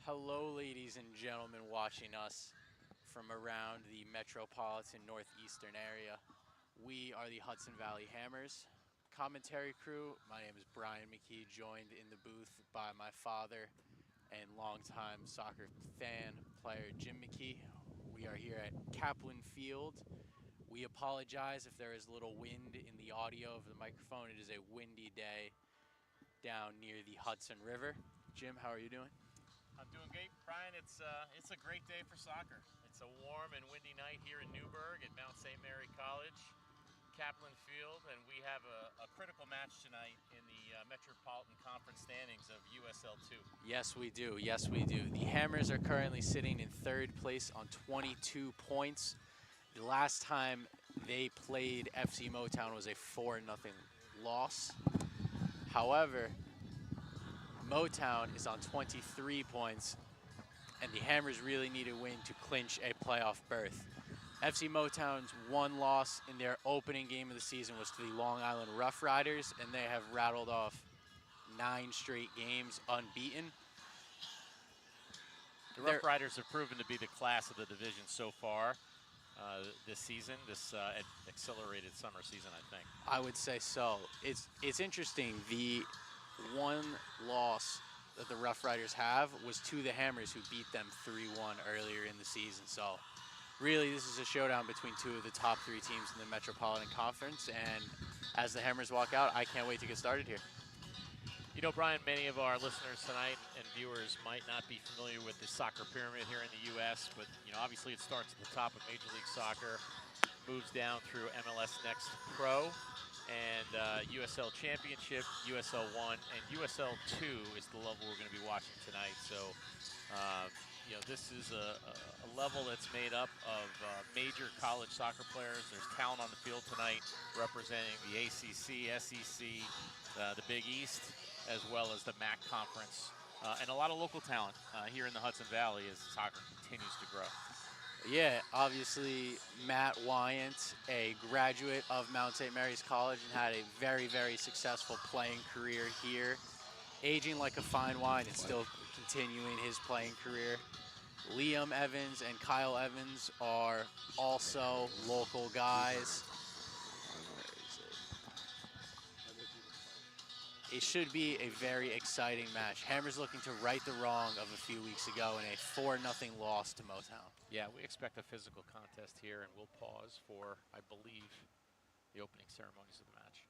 Hello, ladies and gentlemen watching us from around the metropolitan northeastern area. We are the Hudson Valley Hammers commentary crew. My name is Brian McKee, joined in the booth by my father and longtime soccer fan player Jim McKee. We are here at Kaplan Field. We apologize if there is little wind in the audio of the microphone. It is a windy day down near the Hudson River. Jim, how are you doing? I'm doing great, Brian. It's a great day for soccer. It's a warm and windy night here in Newburgh at Mount St. Mary College, Kaplan Field, and we have a critical match tonight in the Metropolitan Conference standings of USL 2. Yes, we do. Yes, we do. The Hammers are currently sitting in third place on 22 points. The last time they played FC Motown was a 4-0 loss. However, Motown is on 23 points, and the Hammers really need a win to clinch a playoff berth. FC Motown's one loss in their opening game of the season was to the Long Island Rough Riders, and they have rattled off 9 straight games unbeaten. The Rough Riders have proven to be the class of the division so far this season, this accelerated summer season, I think. I would say so. It's interesting. The one loss that the Rough Riders have was to the Hammers, who beat them 3-1 earlier in the season. So really, this is a showdown between two of the top 3 teams in the Metropolitan Conference. And as the Hammers walk out, I can't wait to get started here. You know, Brian, many of our listeners tonight and viewers might not be familiar with the soccer pyramid here in the U.S., but, you know, obviously it starts at the top of Major League Soccer, moves down through MLS Next Pro, and USL Championship, USL 1, and USL 2 is the level we're going to be watching tonight. So, you know, this is a level that's made up of major college soccer players. There's talent on the field tonight representing the ACC, SEC, the Big East, as well as the MAC Conference, and a lot of local talent here in the Hudson Valley as soccer continues to grow. Yeah, obviously Matt Wyant, a graduate of Mount St. Mary's College, and had a very, very successful playing career here. Aging like a fine wine and still continuing his playing career. Liam Evans and Kyle Evans are also local guys. It should be a very exciting match. Hammers looking to right the wrong of a few weeks ago in a 4-0 loss to Motown. Yeah, we expect a physical contest here, and we'll pause for, I believe, the opening ceremonies of the match.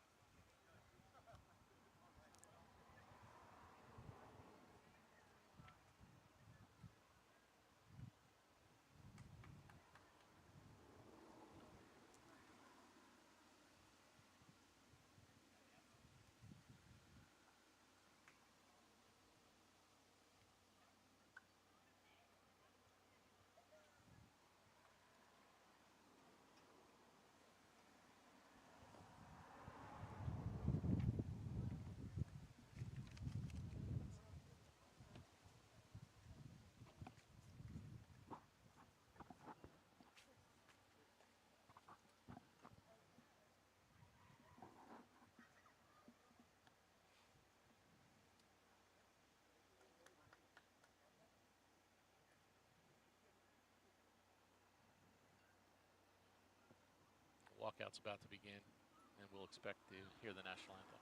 Walkout's about to begin, and we'll expect to hear the national anthem.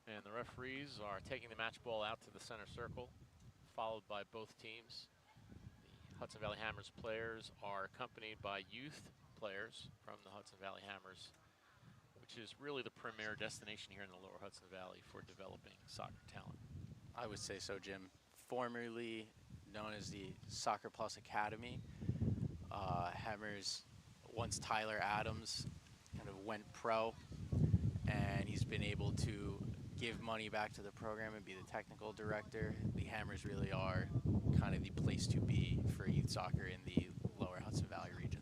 And the referees are taking the match ball out to the center circle, followed by both teams. The Hudson Valley Hammers players are accompanied by youth players from the Hudson Valley Hammers, which is really the premier destination here in the lower Hudson Valley for developing soccer talent. I would say so, Jim. Formerly known as the Soccer Plus Academy, Hammers, once Tyler Adams kind of went pro, and he's been able to give money back to the program and be the technical director. The Hammers really are kind of the place to be for youth soccer in the lower Hudson Valley region.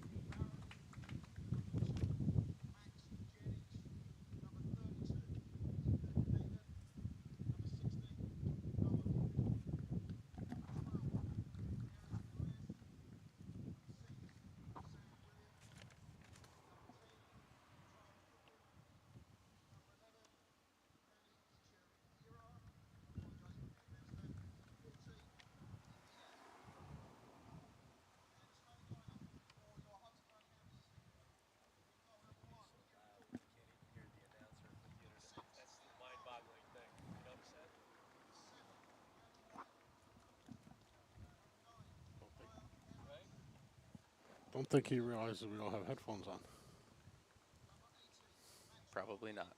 don't think he realizes we don't have headphones on. Probably not.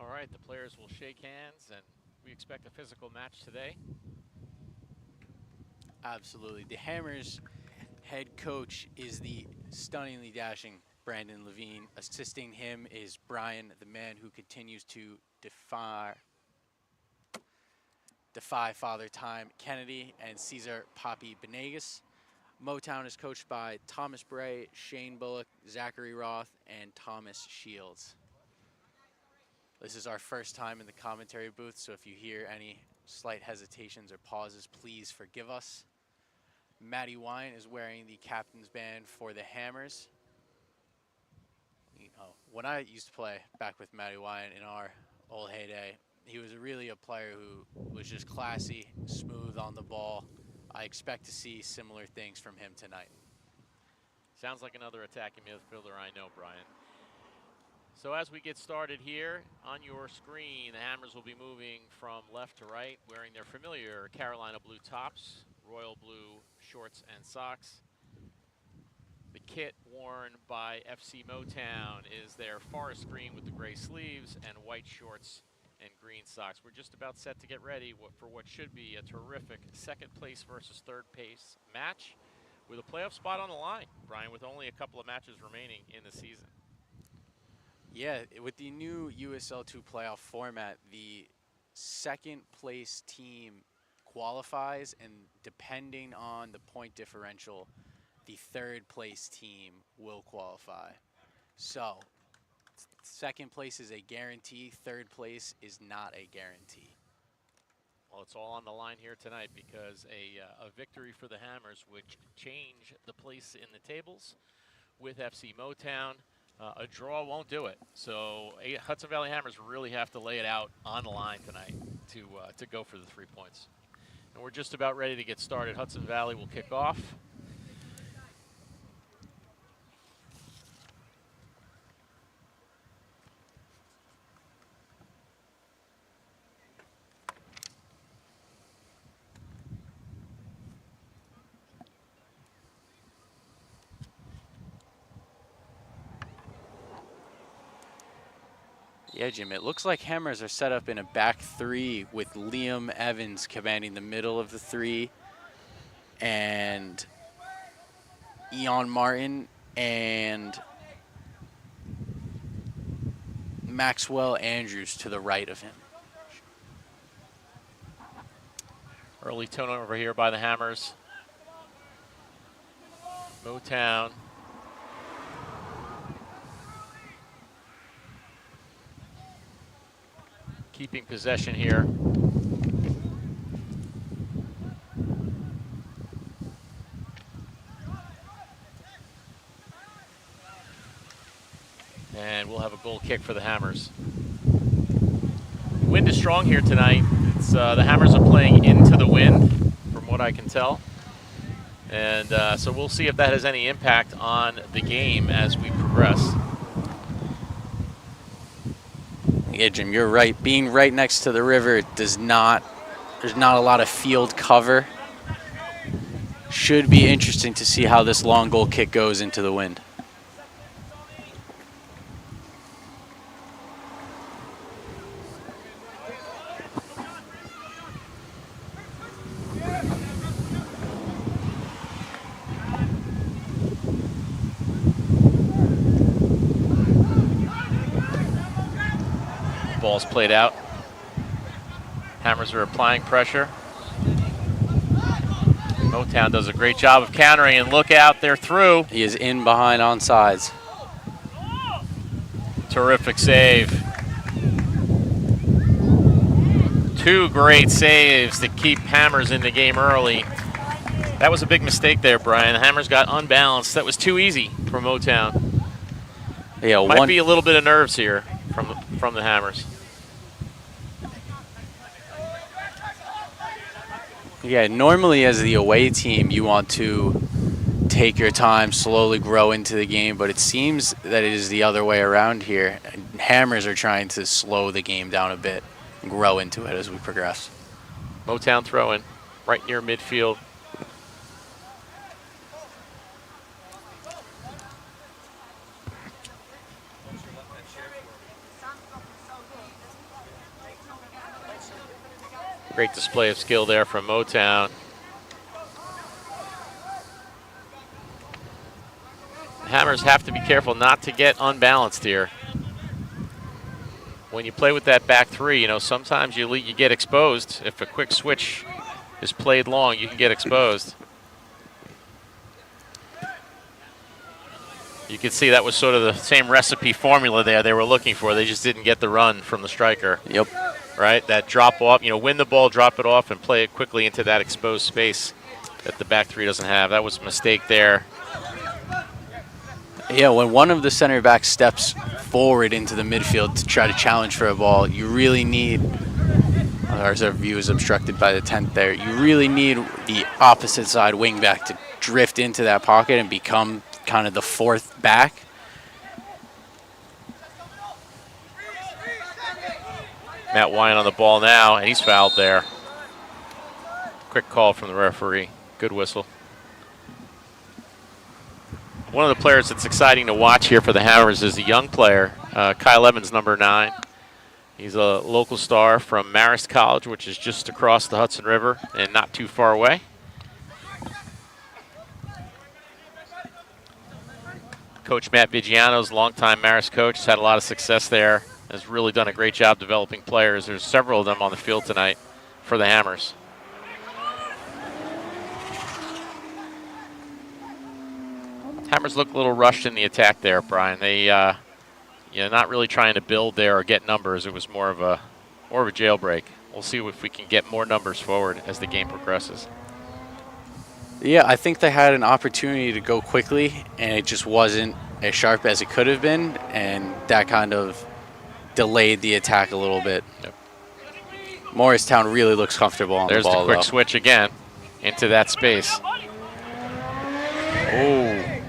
All right, the players will shake hands, and we expect a physical match today. Absolutely. The Hammers head coach is the stunningly dashing Brandon Levine. Assisting him is Brian, the man who continues to defy Father Time Kennedy and Cesar Poppy Benegas. Motown is coached by Thomas Bray, Shane Bullock, Zachary Roth, and Thomas Shields. This is our first time in the commentary booth, so if you hear any slight hesitations or pauses, please forgive us. Matty Wine is wearing the captain's band for the Hammers. You know, when I used to play back with Matty Wine in our old heyday, he was really a player who was just classy, smooth on the ball. I expect to see similar things from him tonight. Sounds like another attacking midfielder I know, Brian. So as we get started here, on your screen, the Hammers will be moving from left to right, wearing their familiar Carolina blue tops, royal blue shorts and socks. The kit worn by FC Motown is their forest green with the gray sleeves and white shorts and green socks. We're just about set to get ready for what should be a terrific second place versus third place match with a playoff spot on the line, Brian, with only a couple of matches remaining in the season. Yeah, with the new USL2 playoff format, the second place team qualifies, and depending on the point differential, the third place team will qualify. So, second place is a guarantee, third place is not a guarantee. Well, it's all on the line here tonight because a victory for the Hammers would change the place in the tables with FC Motown. A draw won't do it. So Hudson Valley Hammers really have to lay it out on the line tonight to go for the 3 points. And we're just about ready to get started. Hudson Valley will kick off. Yeah, Jim, it looks like Hammers are set up in a back three with Liam Evans commanding the middle of the three and Eon Martin and Maxwell Andrews to the right of him. Early turnover here by the Hammers. Motown. Keeping possession here. goal kick for the Hammers. Wind is strong here tonight. It's the Hammers are playing into the wind, from what I can tell. And so we'll see if that has any impact on the game as we progress. Yeah, Jim, you're right. Being right next to the river there's not a lot of field cover. Should be interesting to see how this long goal kick goes into the wind. Ball's played out. Hammers are applying pressure. Motown does a great job of countering, and look out, they're through. He is in behind on sides. Terrific save. Two great saves to keep Hammers in the game early. That was a big mistake there, Brian. The Hammers got unbalanced. That was too easy for Motown. Yeah, Might be a little bit of nerves here from the Hammers. Yeah, normally as the away team, you want to take your time, slowly grow into the game, but it seems that it is the other way around here. Hammers are trying to slow the game down a bit and grow into it as we progress. Motown throw-in right near midfield. Great display of skill there from Motown. The Hammers have to be careful not to get unbalanced here. When you play with that back three, you know, sometimes you get exposed. If a quick switch is played long, you can get exposed. You can see that was sort of the same recipe formula there they were looking for. They just didn't get the run from the striker. Yep. Right, that drop off, you know, win the ball, drop it off, and play it quickly into that exposed space that the back three doesn't have. That was a mistake there. Yeah, when one of the center backs steps forward into the midfield to try to challenge for a ball, you really need, our view is obstructed by the 10th there, you really need the opposite side wing back to drift into that pocket and become kind of the fourth back. Matt Wine on the ball now, and he's fouled there. Quick call from the referee. Good whistle. One of the players that's exciting to watch here for the Hammers is a young player, Kyle Evans, number 9. He's a local star from Marist College, which is just across the Hudson River and not too far away. Coach Matt Vigiano's longtime Marist coach, has had a lot of success there. Has really done a great job developing players. There's several of them on the field tonight for the Hammers. Hammers look a little rushed in the attack there, Brian. They, not really trying to build there or get numbers. It was more of a jailbreak. We'll see if we can get more numbers forward as the game progresses. Yeah, I think they had an opportunity to go quickly, and it just wasn't as sharp as it could have been, and that kind of delayed the attack a little bit. Yep. Morristown really looks comfortable on the ball. There's the quick though. switch again into that space. Oh.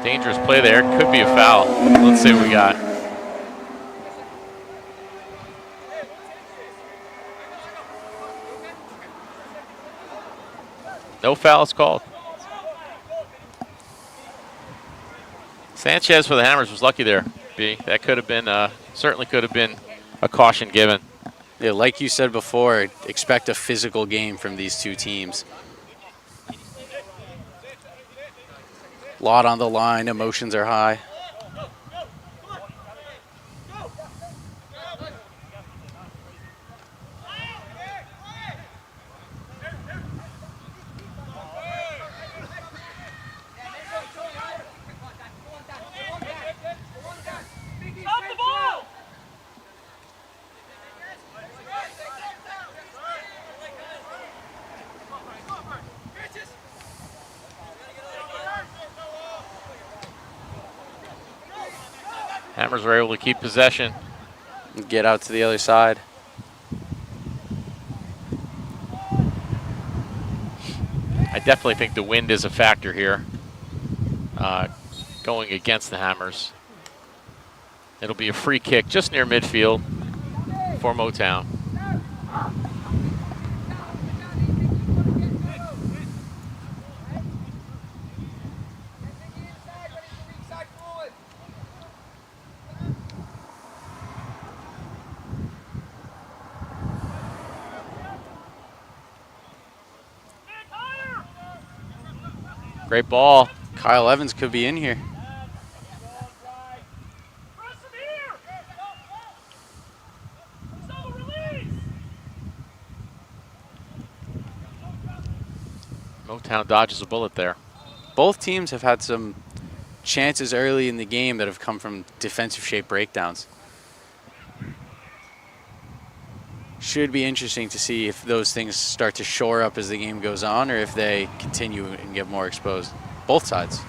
Dangerous play there. Could be a foul. Let's see what we got. No fouls called. Sanchez for the Hammers was lucky there, B. That could have been, certainly could have been a caution given. Yeah, like you said before, expect a physical game from these two teams. Lot on the line, emotions are high. Hammers are able to keep possession. Get out to the other side. I definitely think the wind is a factor here, going against the Hammers. It'll be a free kick just near midfield for Motown. Great ball. Kyle Evans could be in here. Motown dodges a bullet there. Both teams have had some chances early in the game that have come from defensive shape breakdowns. Should be interesting to see if those things start to shore up as the game goes on or if they continue and get more exposed. Both sides.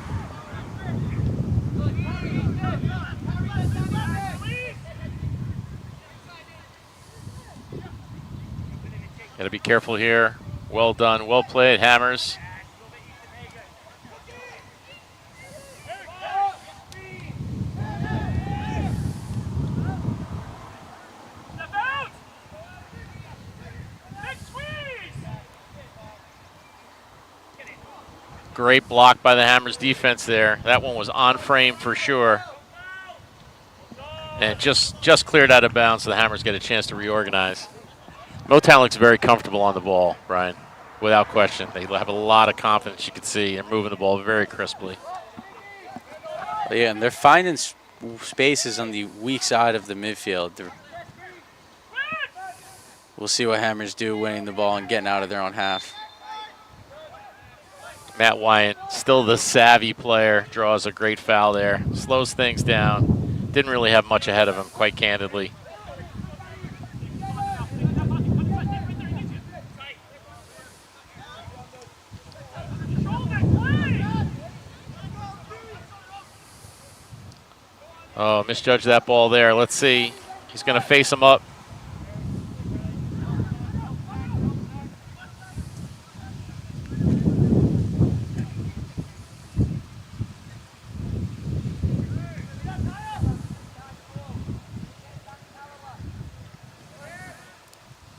Got to be careful here. Well done, well played, Hammers. Great block by the Hammers defense there. That one was on frame for sure. And just cleared out of bounds so the Hammers get a chance to reorganize. Motown looks very comfortable on the ball, Brian, without question. They have a lot of confidence, you can see. They're moving the ball very crisply. Yeah, and they're finding spaces on the weak side of the midfield. We'll see what Hammers do winning the ball and getting out of their own half. Matt Wyatt, still the savvy player, draws a great foul there. Slows things down. Didn't really have much ahead of him, quite candidly. Oh, misjudged that ball there. Let's see. He's going to face him up.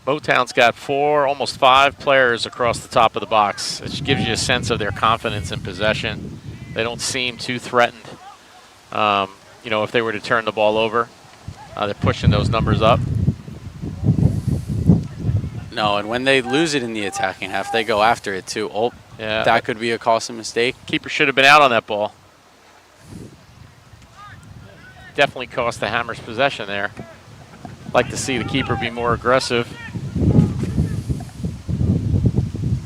Motown's got 4, almost 5 players across the top of the box. It gives you a sense of their confidence in possession. They don't seem too threatened. You know, if they were to turn the ball over, they're pushing those numbers up. No, and when they lose it in the attacking half, they go after it too. Oh, yeah, that could be a costly mistake. Keeper should have been out on that ball. Definitely cost the Hammers possession there. Like to see the keeper be more aggressive.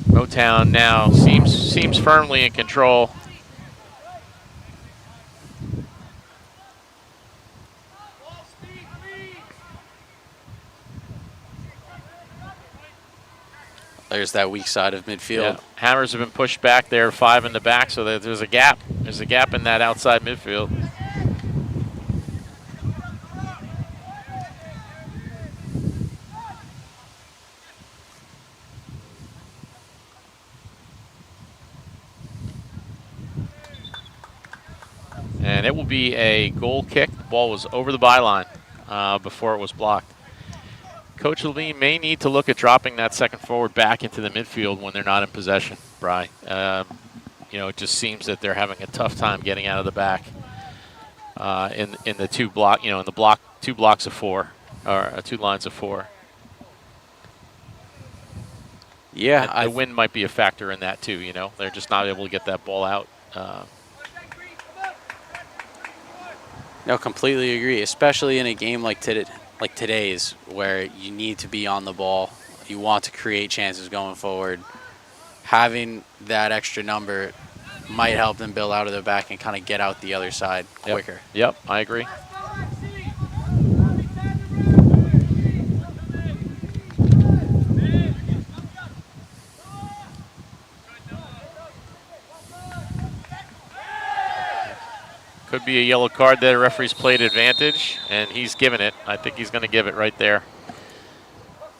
Motown now seems firmly in control. There's that weak side of midfield. Yeah. Hammers have been pushed back there, 5 in the back, so there's a gap. There's a gap in that outside midfield. And it will be a goal kick. The ball was over the byline before it was blocked. Coach Levine may need to look at dropping that second forward back into the midfield when they're not in possession, Bry. You know, it just seems that they're having a tough time getting out of the back in the two block, you know, in the block, 2 blocks of 4 or 2 lines of 4. Yeah, and the wind might be a factor in that too. You know, they're just not able to get that ball out. No, completely agree, especially in a game like today's where you need to be on the ball. You want to create chances going forward. Having that extra number might help them build out of the back and kind of get out the other side quicker. Yep, I agree. Could be a yellow card there. Referee's played advantage, and he's given it. I think he's going to give it right there.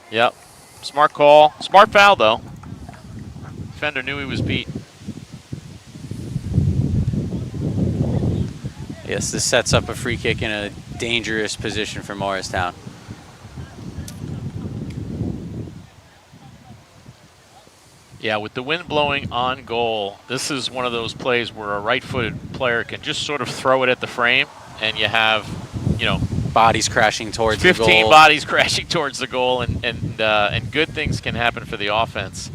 Yep. Smart call. Smart foul, though. Defender knew he was beat. Yes, this sets up a free kick in a dangerous position for Morristown. Yeah, with the wind blowing on goal, this is one of those plays where a right-footed player can just sort of throw it at the frame, and you have, you know, bodies crashing towards the goal. 15 bodies crashing towards the goal, and good things can happen for the offense.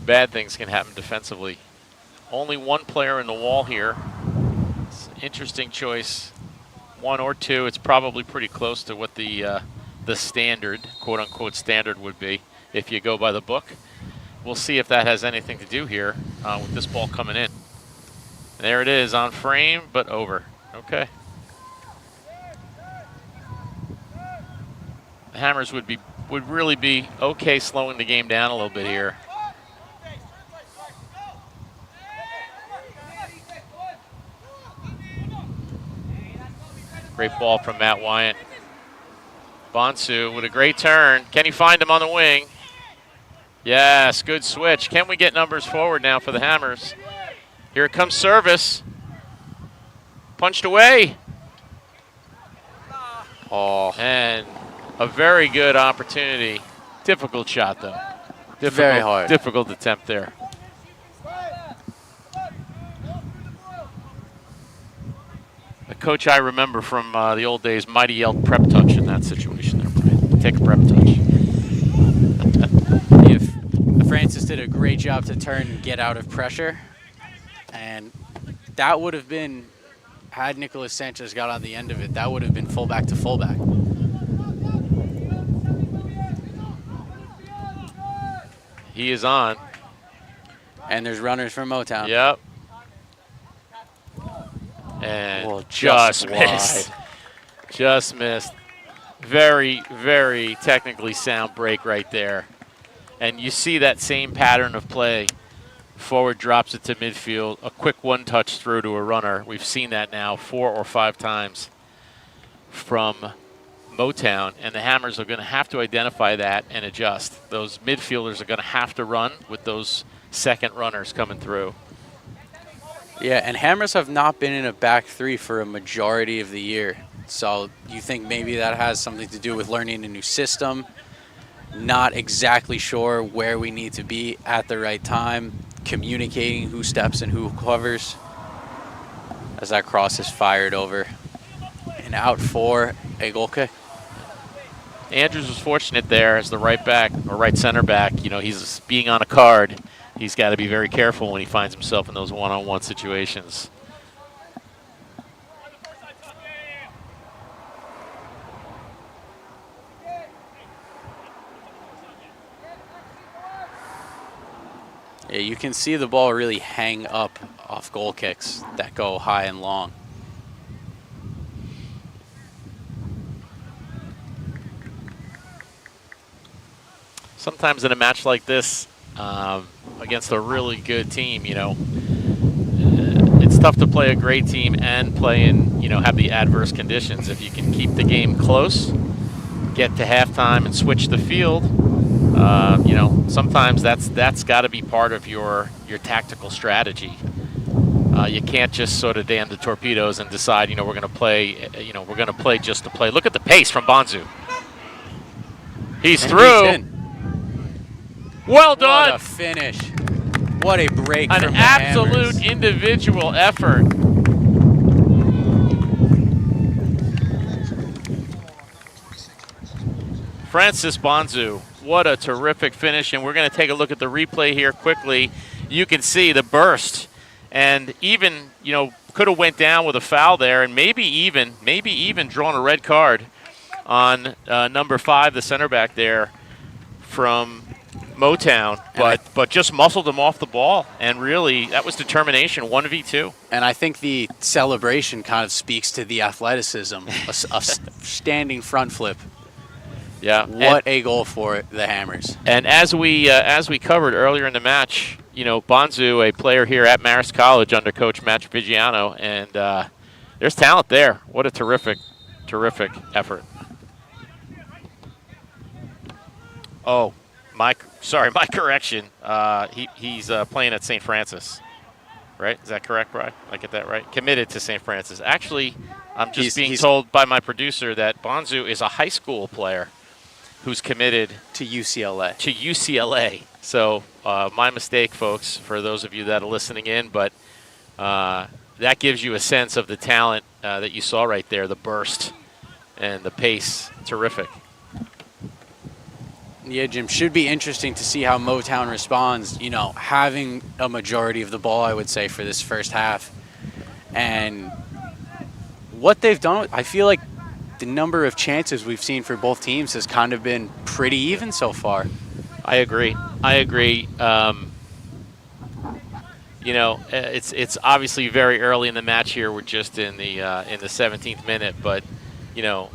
Bad things can happen defensively. Only one player in the wall here. It's an interesting choice. One or two. It's probably pretty close to what the standard, quote-unquote standard, would be if you go by the book. We'll see if that has anything to do here with this ball coming in. There it is, on frame, but over. Okay. The Hammers would really be okay slowing the game down a little bit here. Great ball from Matt Wyatt. Bonsu with a great turn. Can he find him on the wing? Yes, good switch. Can we get numbers forward now for the Hammers? Here comes service. Punched away. Oh. And a very good opportunity. Difficult shot, though. Very hard. Difficult attempt there. A coach I remember from the old days might have yelled prep touch in that situation there, Brian. Take a prep touch. Francis did a great job to turn and get out of pressure. And that would have been, had Nicolas Sanchez got on the end of it, that would have been fullback to fullback. He is on. And there's runners from Motown. Yep. And well, just missed. Just missed. Very, very technically sound break right there. And you see that same pattern of play. Forward drops it to midfield, a quick one-touch through to a runner. We've seen that now 4 or 5 times from Motown, and the Hammers are going to have to identify that and adjust. Those midfielders are going to have to run with those second runners coming through. Yeah, and Hammers have not been in a back three for a majority of the year. So you think maybe that has something to do with learning a new system? Not exactly sure where we need to be at the right time, communicating who steps and who covers. As that cross is fired over and out for a goal kick. Andrews was fortunate there as the right back or right center back. You know, he's being on a card. He's got to be very careful when he finds himself in those one-on-one situations. Yeah, you can see the ball really hang up off goal kicks that go high and long. Sometimes in a match like this, against a really good team, you know, it's tough to play a great team and play in, you know, have the adverse conditions. If you can keep the game close, get to halftime and switch the field, you know, sometimes that's got to be part of your tactical strategy. You can't just sort of damn the torpedoes and decide, you know, we're going to play, you know, we're going to play just to play. Look at the pace from Bonsu. He's through. He's in. Well done. What a finish. What a break from the Hammers. An absolute individual effort. Francis Bonsu, what a terrific finish. And we're going to take a look at the replay here quickly. You can see the burst. And even, you know, could have went down with a foul there and maybe even drawn a red card on number 5, the center back there from Motown, but just muscled him off the ball, and really that was determination, 1v2. And I think the celebration kind of speaks to the athleticism, a standing front flip. Yeah, what a goal for the Hammers. And as we covered earlier in the match, you know, Bonsu, a player here at Marist College under Coach Matt Vigiano, and there's talent there. What a terrific effort. Oh, my correction. He's playing at St. Francis, right? Is that correct, Brian? I get that right? Committed to St. Francis. Actually, I'm just being told by my producer that Bonzu is a high school player who's committed to UCLA. To UCLA. So my mistake, folks, for those of you that are listening in, but that gives you a sense of the talent that you saw right there, the burst and the pace. Terrific. Yeah, Jim, should be interesting to see how Motown responds, you know, having a majority of the ball, I would say, for this first half. And what they've done, I feel like the number of chances we've seen for both teams has kind of been pretty even so far. I agree. You know, it's obviously very early in the match here. We're just in the 17th minute, but you know,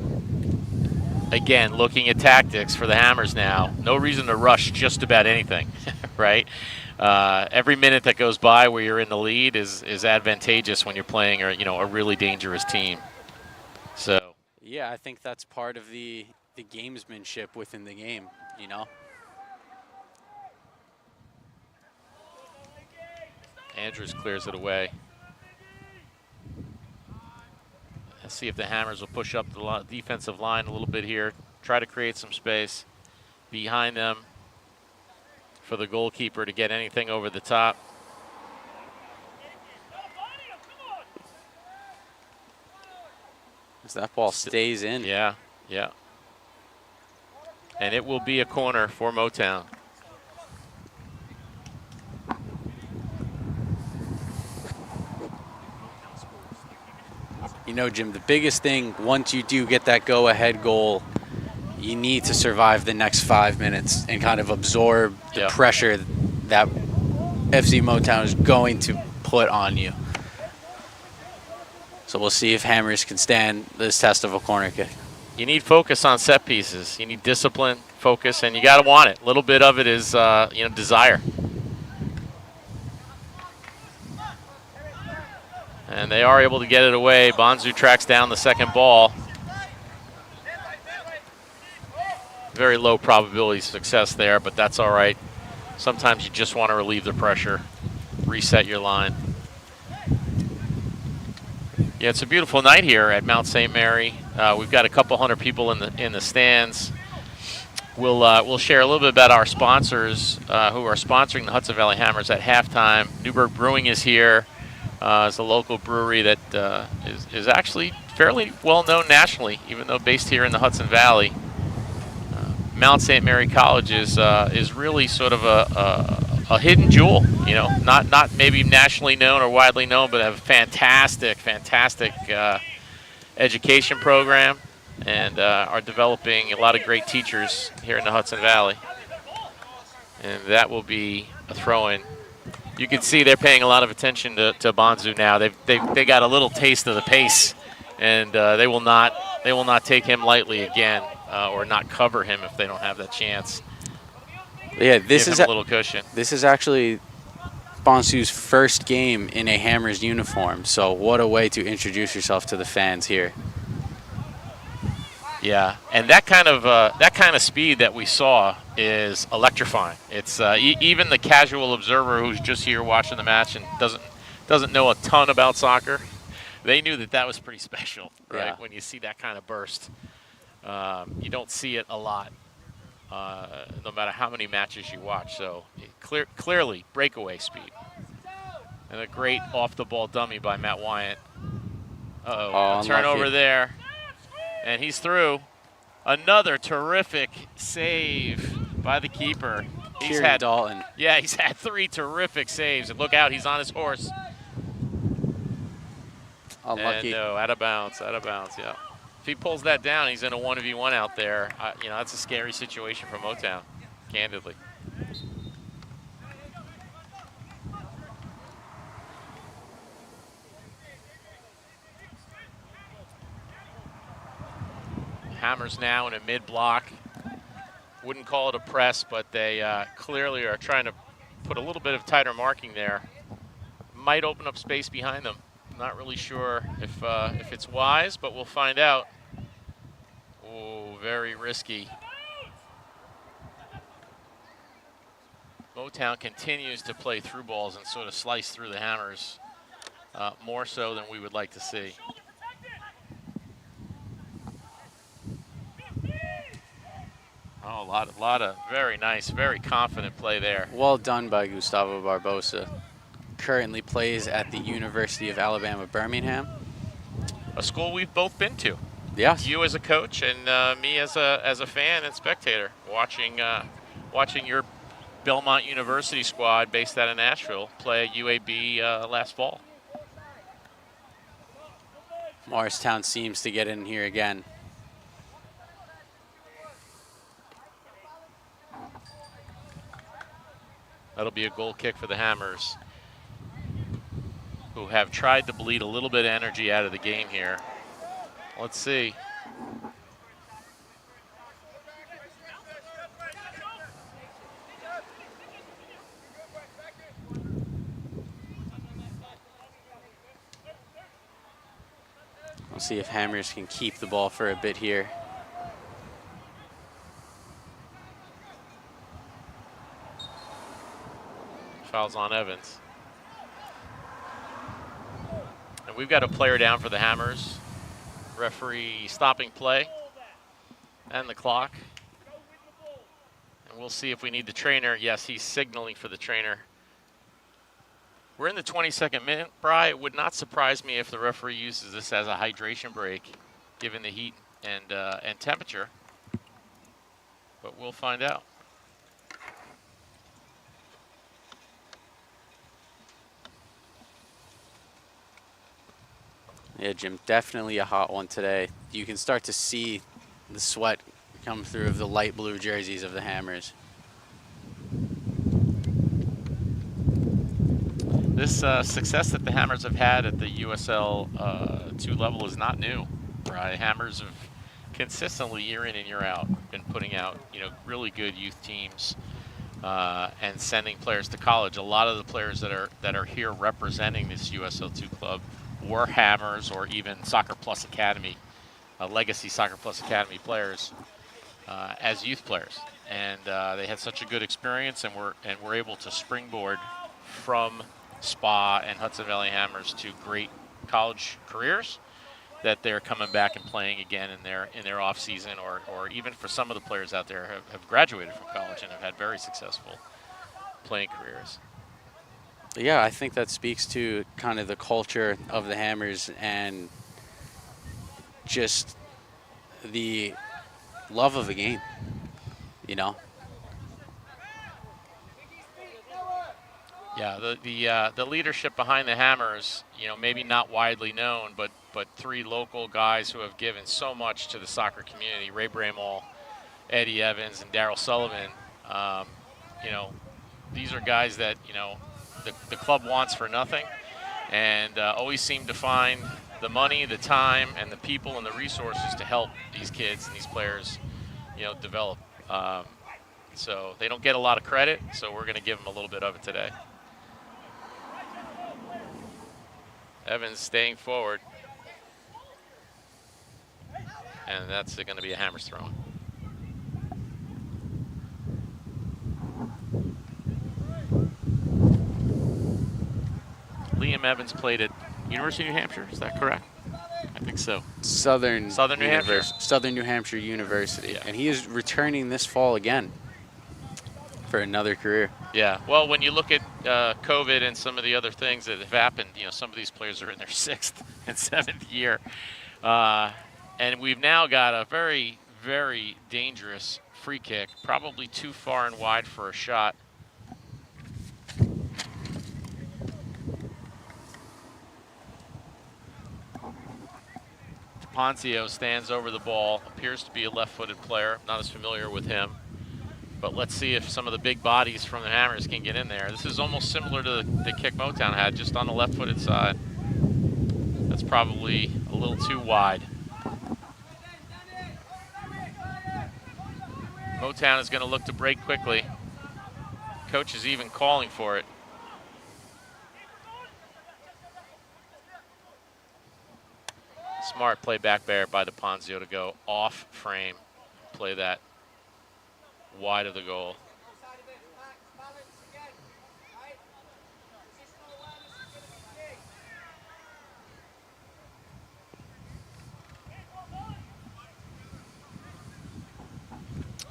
again, looking at tactics for the Hammers now, no reason to rush just about anything, right? Every minute that goes by where you're in the lead is advantageous when you're playing a really dangerous team. So yeah, I think that's part of the gamesmanship within the game, you know. Andrews clears it away. Let's see if the Hammers will push up the defensive line a little bit here. Try to create some space behind them for the goalkeeper to get anything over the top. As that ball stays in. Yeah. And it will be a corner for Motown. You know, Jim, the biggest thing, once you do get that go-ahead goal, you need to survive the next 5 minutes and kind of absorb the pressure that FC Motown is going to put on you. So we'll see if Hammers can stand this test of a corner kick. You need focus on set pieces. You need discipline, focus, and you got to want it. A little bit of it is, desire. And they are able to get it away. Bonzu tracks down the second ball. Very low probability of success there, but that's all right. Sometimes you just want to relieve the pressure, reset your line. Yeah, it's a beautiful night here at Mount St. Mary. We've got a couple hundred people in the stands. We'll share a little bit about our sponsors who are sponsoring the Hudson Valley Hammers at halftime. Newburgh Brewing is here. It's a local brewery that is actually fairly well known nationally, even though based here in the Hudson Valley. Mount St. Mary College is really sort of a hidden jewel, you know, not maybe nationally known or widely known, but have a fantastic education program, and are developing a lot of great teachers here in the Hudson Valley. And that will be a throw-in. You can see they're paying a lot of attention to Bonzu now. They got a little taste of the pace, and they will not take him lightly again, or not cover him if they don't have that chance. Yeah, this is a little cushion. This is actually Bonsu's first game in a Hammers uniform. So what a way to introduce yourself to the fans here. Yeah, and that kind of speed that we saw is electrifying. It's even the casual observer who's just here watching the match and doesn't know a ton about soccer, they knew that was pretty special, right? Yeah. When you see that kind of burst, you don't see it a lot, no matter how many matches you watch. So clearly breakaway speed, and a great off-the-ball dummy by Matt Wyant. A turnover there. And he's through. Another terrific save by the keeper. He's had Dalton. Yeah, he's had 3 terrific saves. And look out, he's on his horse. Unlucky. And no, out of bounds, yeah. If he pulls that down, he's in a 1v1 out there. That's a scary situation for Motown, candidly. Hammers now in a mid-block. Wouldn't call it a press, but they clearly are trying to put a little bit of tighter marking there. Might open up space behind them. Not really sure if it's wise, but we'll find out. Oh, very risky. Motown continues to play through balls and sort of slice through the hammers, more so than we would like to see. Oh, a lot of very nice, very confident play there. Well done by Gustavo Barbosa. Currently plays at the University of Alabama, Birmingham. A school we've both been to. Yes. You as a coach and me as a fan and spectator, watching your Belmont University squad based out of Nashville play at UAB last fall. Morristown seems to get in here again. That'll be a goal kick for the Hammers, who have tried to bleed a little bit of energy out of the game here. Let's see. We'll see if Hammers can keep the ball for a bit here. Fouls on Evans. And we've got a player down for the Hammers. Referee stopping play and the clock. And we'll see if we need the trainer. Yes, he's signaling for the trainer. We're in the 22nd minute, Bri. It would not surprise me if the referee uses this as a hydration break, given the heat and temperature. But we'll find out. Yeah, Jim, definitely a hot one today. You can start to see the sweat come through of the light blue jerseys of the Hammers. This success that the Hammers have had at the USL 2 level is not new, right? Hammers have consistently, year in and year out, been putting out, really good youth teams and sending players to college. A lot of the players that are here representing this USL 2 club were Hammers or even Soccer Plus Academy, legacy Soccer Plus Academy players as youth players, and they had such a good experience, and were able to springboard from Spa and Hudson Valley Hammers to great college careers that they're coming back and playing again in their off season, or even for some of the players out there have graduated from college and have had very successful playing careers. Yeah, I think that speaks to kind of the culture of the Hammers and just the love of the game, Yeah, the leadership behind the Hammers, maybe not widely known, but three local guys who have given so much to the soccer community: Ray Bramall, Eddie Evans, and Daryl Sullivan. These are guys that the club wants for nothing, and always seem to find the money, the time, and the people and the resources to help these kids and these players, develop. So they don't get a lot of credit, so we're going to give them a little bit of it today. Evans staying forward, and that's going to be a Hammers throw. Liam Evans played at University of New Hampshire, is that correct? I think so. Southern New Hampshire. Southern New Hampshire University. Yeah. And he is returning this fall again for another career. Yeah, well, when you look at COVID and some of the other things that have happened, some of these players are in their 6th and 7th year. And we've now got a very, very dangerous free kick, probably too far and wide for a shot. Ponzio stands over the ball, appears to be a left-footed player, not as familiar with him. But let's see if some of the big bodies from the Hammers can get in there. This is almost similar to the kick Motown had, just on the left-footed side. That's probably a little too wide. Motown is going to look to break quickly. Coach is even calling for it. Smart play back there by DePonzio to go off frame, play that wide of the goal.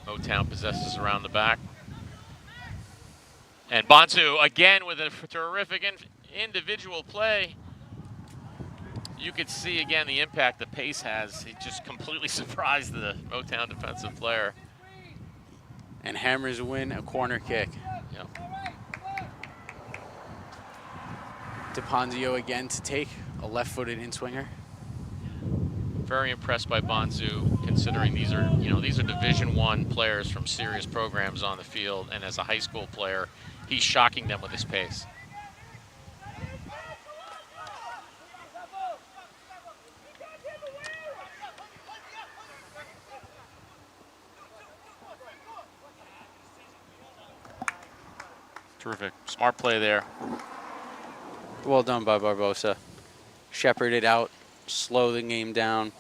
Motown possesses around the back. And Bonsu again with a terrific individual play. You could see again the impact the pace has. It just completely surprised the Motown defensive player. And Hammers win a corner kick. Yep. DePonzio again to take a left-footed in-swinger. Very impressed by Bonsu, considering these are Division I players from serious programs on the field, and as a high school player, he's shocking them with his pace. Terrific. Smart play there. Well done by Barbosa. Shepherd it out, slow the game down.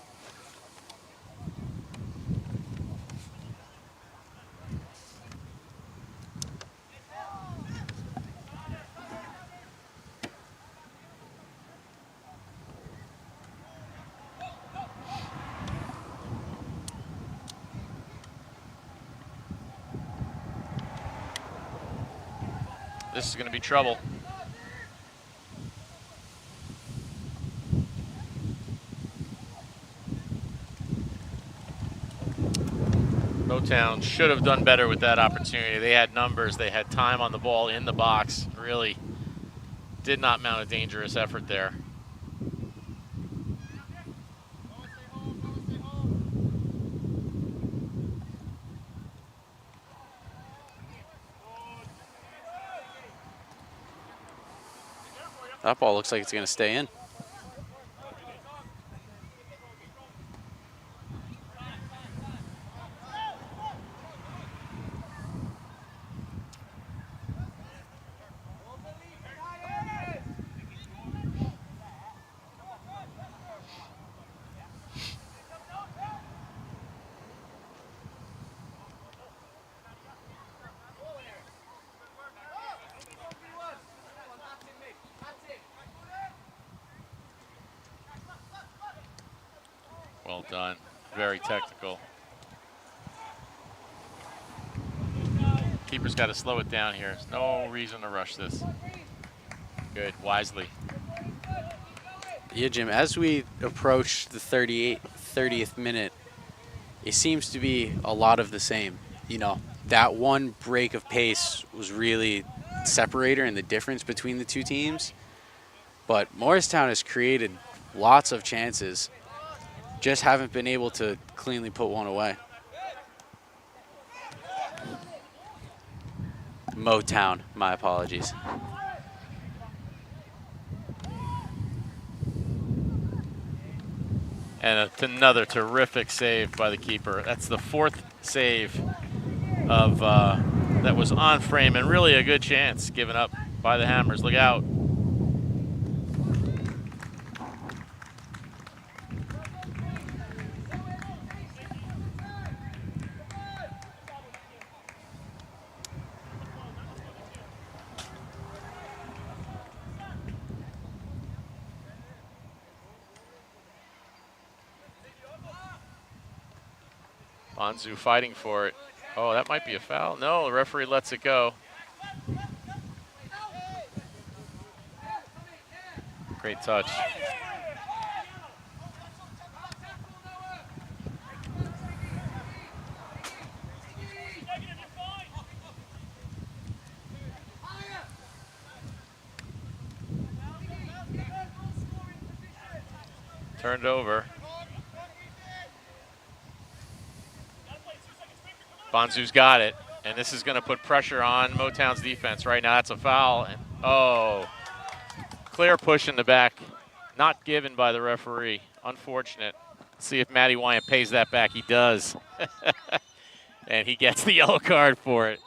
This is going to be trouble. Motown should have done better with that opportunity. They had numbers, they had time on the ball in the box. Really did not mount a dangerous effort there. That ball looks like it's going to stay in. Well done. Very technical. Keeper's got to slow it down here. There's no reason to rush this. Good, wisely. Yeah, Jim, as we approach the 30th minute, it seems to be a lot of the same. You know, that one break of pace was really separator and the difference between the two teams. But Morristown has created lots of chances. Just haven't been able to cleanly put one away. Motown, my apologies. And another terrific save by the keeper. That's the fourth save of that was on frame, and really a good chance given up by the Hammers. Look out. Bonsu fighting for it. Oh, that might be a foul. No, the referee lets it go. Great touch. Turned over. Bonsu's got it, and this is going to put pressure on Motown's defense right now. That's a foul. And, oh, clear push in the back. Not given by the referee. Unfortunate. Let's see if Matty Wyant pays that back. He does. And he gets the yellow card for it.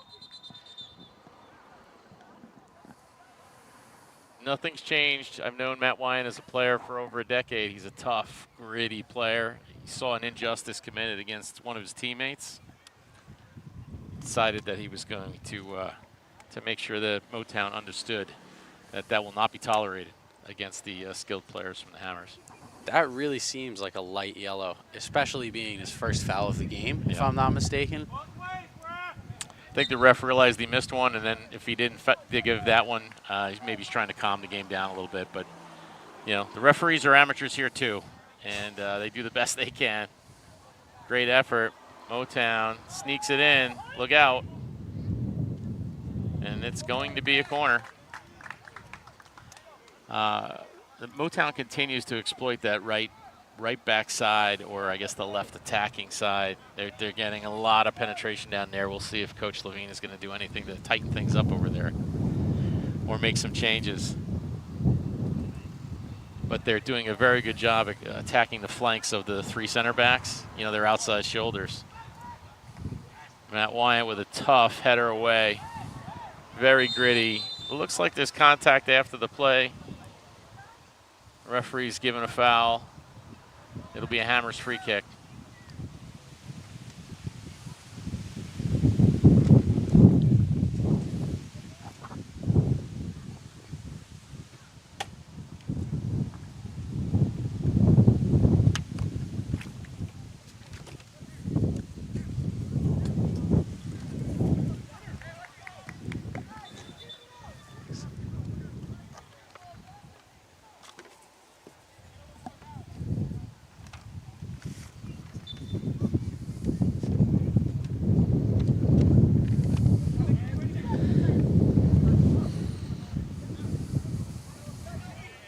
nothing's changed. I've known Matt Wyan as a player for over a decade. He's a tough, gritty player. He saw an injustice committed against one of his teammates. Decided that he was going to make sure that Motown understood that that will not be tolerated against the skilled players from the Hammers. That really seems like a light yellow, especially being his first foul of the game, if I'm not mistaken. I think the ref realized he missed one, and then if he didn't give that one, maybe he's trying to calm the game down a little bit. But, you know, the referees are amateurs here too, and they do the best they can. Great effort. Motown sneaks it in. Look out. And it's going to be a corner. The Motown continues to exploit that right back side, or I guess the left attacking side. They're getting a lot of penetration down there. We'll see if Coach Levine is going to do anything to tighten things up over there or make some changes. But they're doing a very good job at attacking the flanks of the three center backs, you know, their outside shoulders. Matt Wyatt with a tough header away. Very gritty. It looks like there's contact after the play. Referee's given a foul. It'll be a Hammers free kick.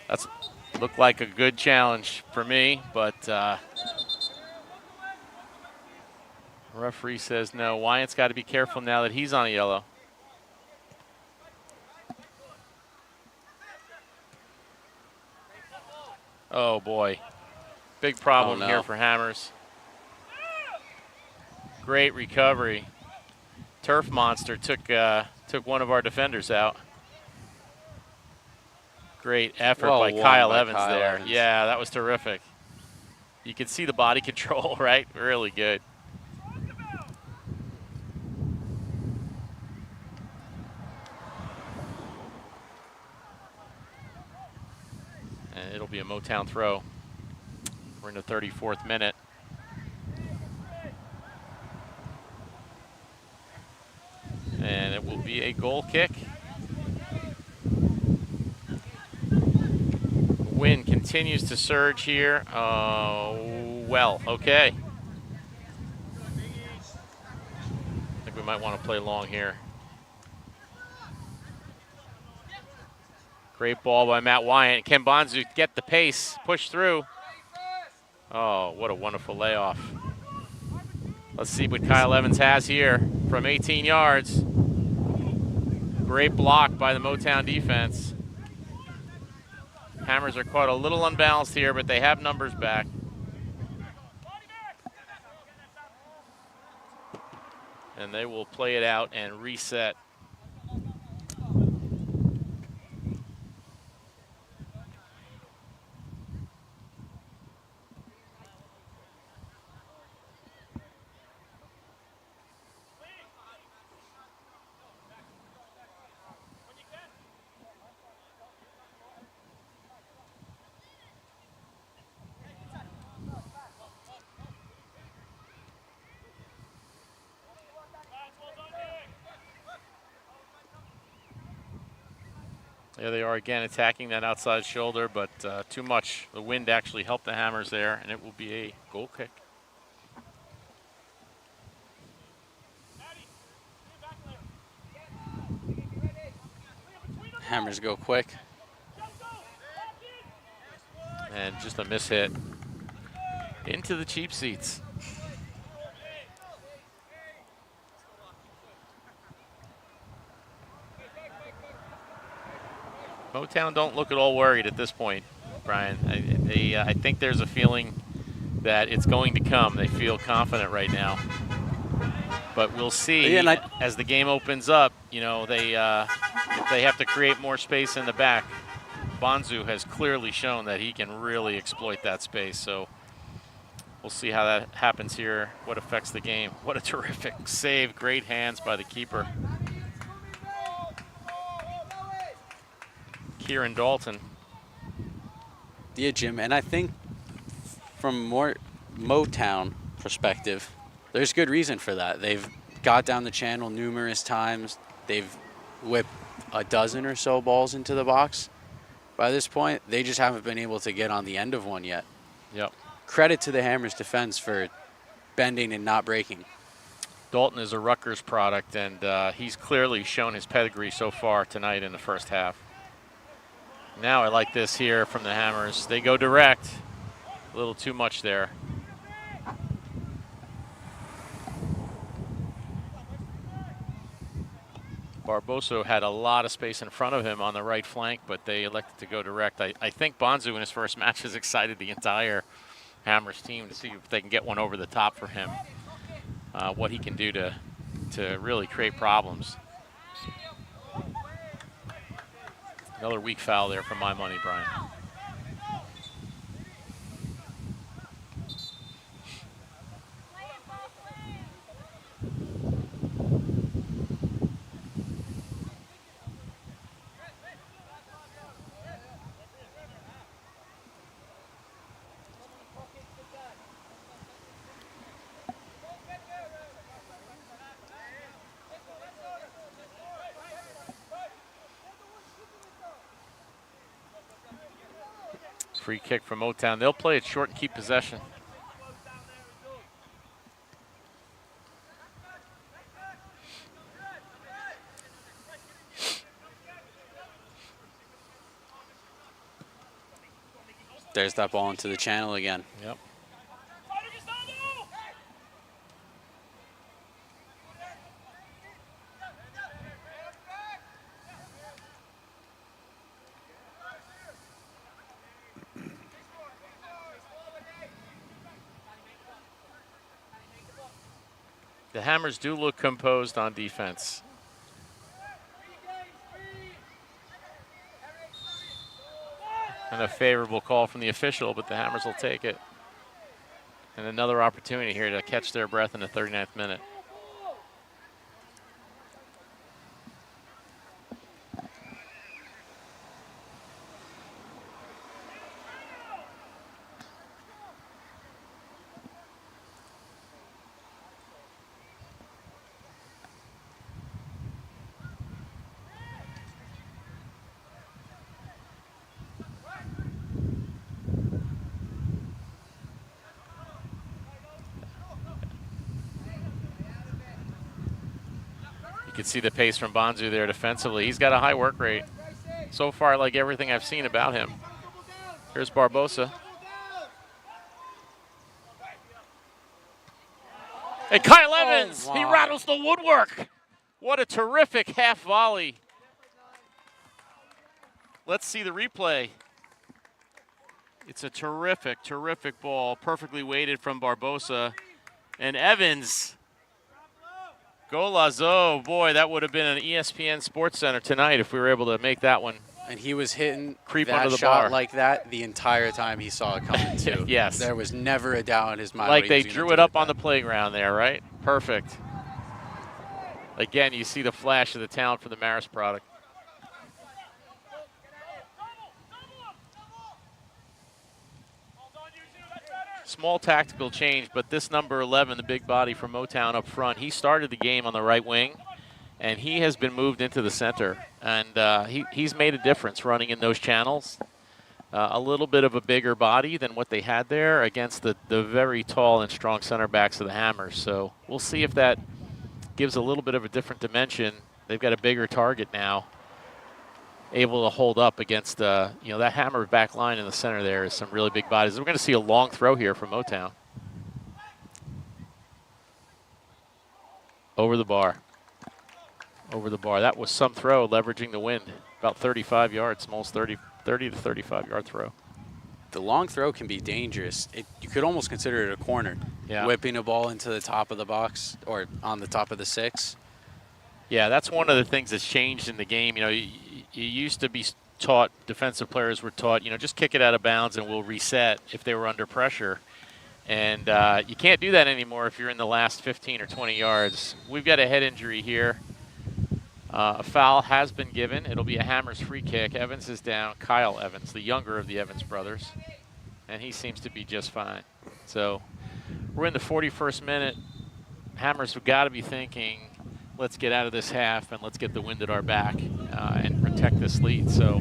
That's looked like a good challenge for me, but referee says no. Wyatt's got to be careful now that he's on a yellow. Oh boy, big problem here for Hammers. Great recovery. Turf Monster took one of our defenders out. Great effort by Kyle Evans there. Yeah, that was terrific. You can see the body control, right? Really good. And it'll be a Motown throw. We're in the 34th minute. And it will be a goal kick. Wind continues to surge here. Well, okay. I think we might want to play long here. Great ball by Matt Wyatt. Can Bonzu get the pace, push through. Oh, what a wonderful layoff. Let's see what Kyle Evans has here from 18 yards. Great block by the Motown defense. Hammers are caught a little unbalanced here, but they have numbers back. And they will play it out and reset. There they are again, attacking that outside shoulder, but too much. The wind actually helped the Hammers there, and it will be a goal kick. Hammers go quick. And just a miss hit into the cheap seats. Motown don't look at all worried at this point, Brian. I think there's a feeling that it's going to come. They feel confident right now. But we'll see as the game opens up. You know, they have to create more space in the back. Bonzu has clearly shown that he can really exploit that space. So we'll see how that happens here, what affects the game. What a terrific save. Great hands by the keeper. Kieran Dalton. Yeah, Jim, and I think from more Motown perspective, there's good reason for that. They've got down the channel numerous times. They've whipped a dozen or so balls into the box. By this point, they just haven't been able to get on the end of one yet. Yep. Credit to the Hammers defense for bending and not breaking. Dalton is a Rutgers product, and he's clearly shown his pedigree so far tonight in the first half. Now I like this here from the Hammers. They go direct. A little too much there. Barbosa had a lot of space in front of him on the right flank, but they elected to go direct. I think Bonzu in his first match has excited the entire Hammers team to see if they can get one over the top for him. What he can do to really create problems. Another weak foul there for my money, Brian. Free kick from Motown. They'll play it short and keep possession. There's that ball into the channel again. Yep. The Hammers do look composed on defense. And a favorable call from the official, but the Hammers will take it. And another opportunity here to catch their breath in the 39th minute. You can see the pace from Bonzu there defensively. He's got a high work rate. So far, like everything I've seen about him. Here's Barbosa. And Kyle Evans, he rattles the woodwork. What a terrific half volley. Let's see the replay. It's a terrific, terrific ball, perfectly weighted from Barbosa. And Evans, golazo. Boy, that would have been an ESPN Sports Center tonight if we were able to make that one. And he was hitting Creep that under the shot bar. like that the entire time he saw it coming too. Yes. There was never a doubt in his mind. Like what he they was gonna drew do it up with on the that. playground there, right? Perfect. Again, you see the flash of the talent for the Maris product. Small tactical change, but this number 11, the big body from Motown up front, he started the game on the right wing, and he has been moved into the center. And he's made a difference running in those channels. A little bit of a bigger body than what they had there against the very tall and strong center backs of the Hammers. So we'll see if that gives a little bit of a different dimension. They've got a bigger target now, able to hold up against, that Hammer back line in the center there is some really big bodies. We're going to see a long throw here from Motown. Over the bar. Over the bar. That was some throw, leveraging the wind. About 35 yards, almost 30 to 35-yard throw. The long throw can be dangerous. You could almost consider it a corner. Yeah. Whipping a ball into the top of the box or on the top of the 6. Yeah, that's one of the things that's changed in the game. You used to be taught, defensive players were taught, just kick it out of bounds and we'll reset if they were under pressure. And you can't do that anymore if you're in the last 15 or 20 yards. We've got a head injury here. A foul has been given. It'll be a Hammers free kick. Evans is down. Kyle Evans, the younger of the Evans brothers. And he seems to be just fine. So we're in the 41st minute. Hammers have got to be thinking, let's get out of this half and let's get the wind at our back and protect this lead. So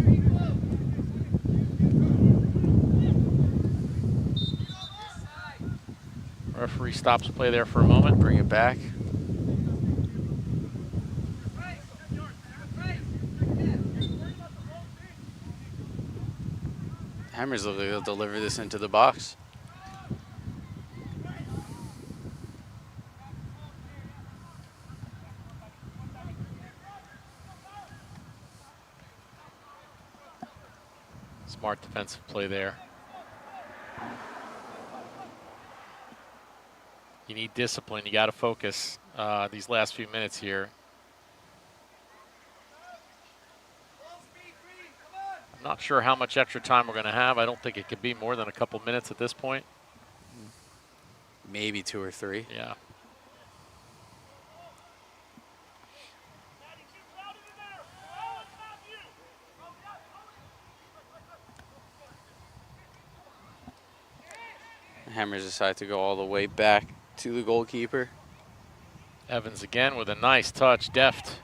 referee stops play there for a moment. Bring it back. Hammers will deliver this into the box. Smart defensive play there. You need discipline. You got to focus these last few minutes here. I'm not sure how much extra time we're going to have. I don't think it could be more than a couple minutes at this point. Maybe 2 or 3. Yeah. Hammers decide to go all the way back to the goalkeeper. Evans again with a nice touch, deft.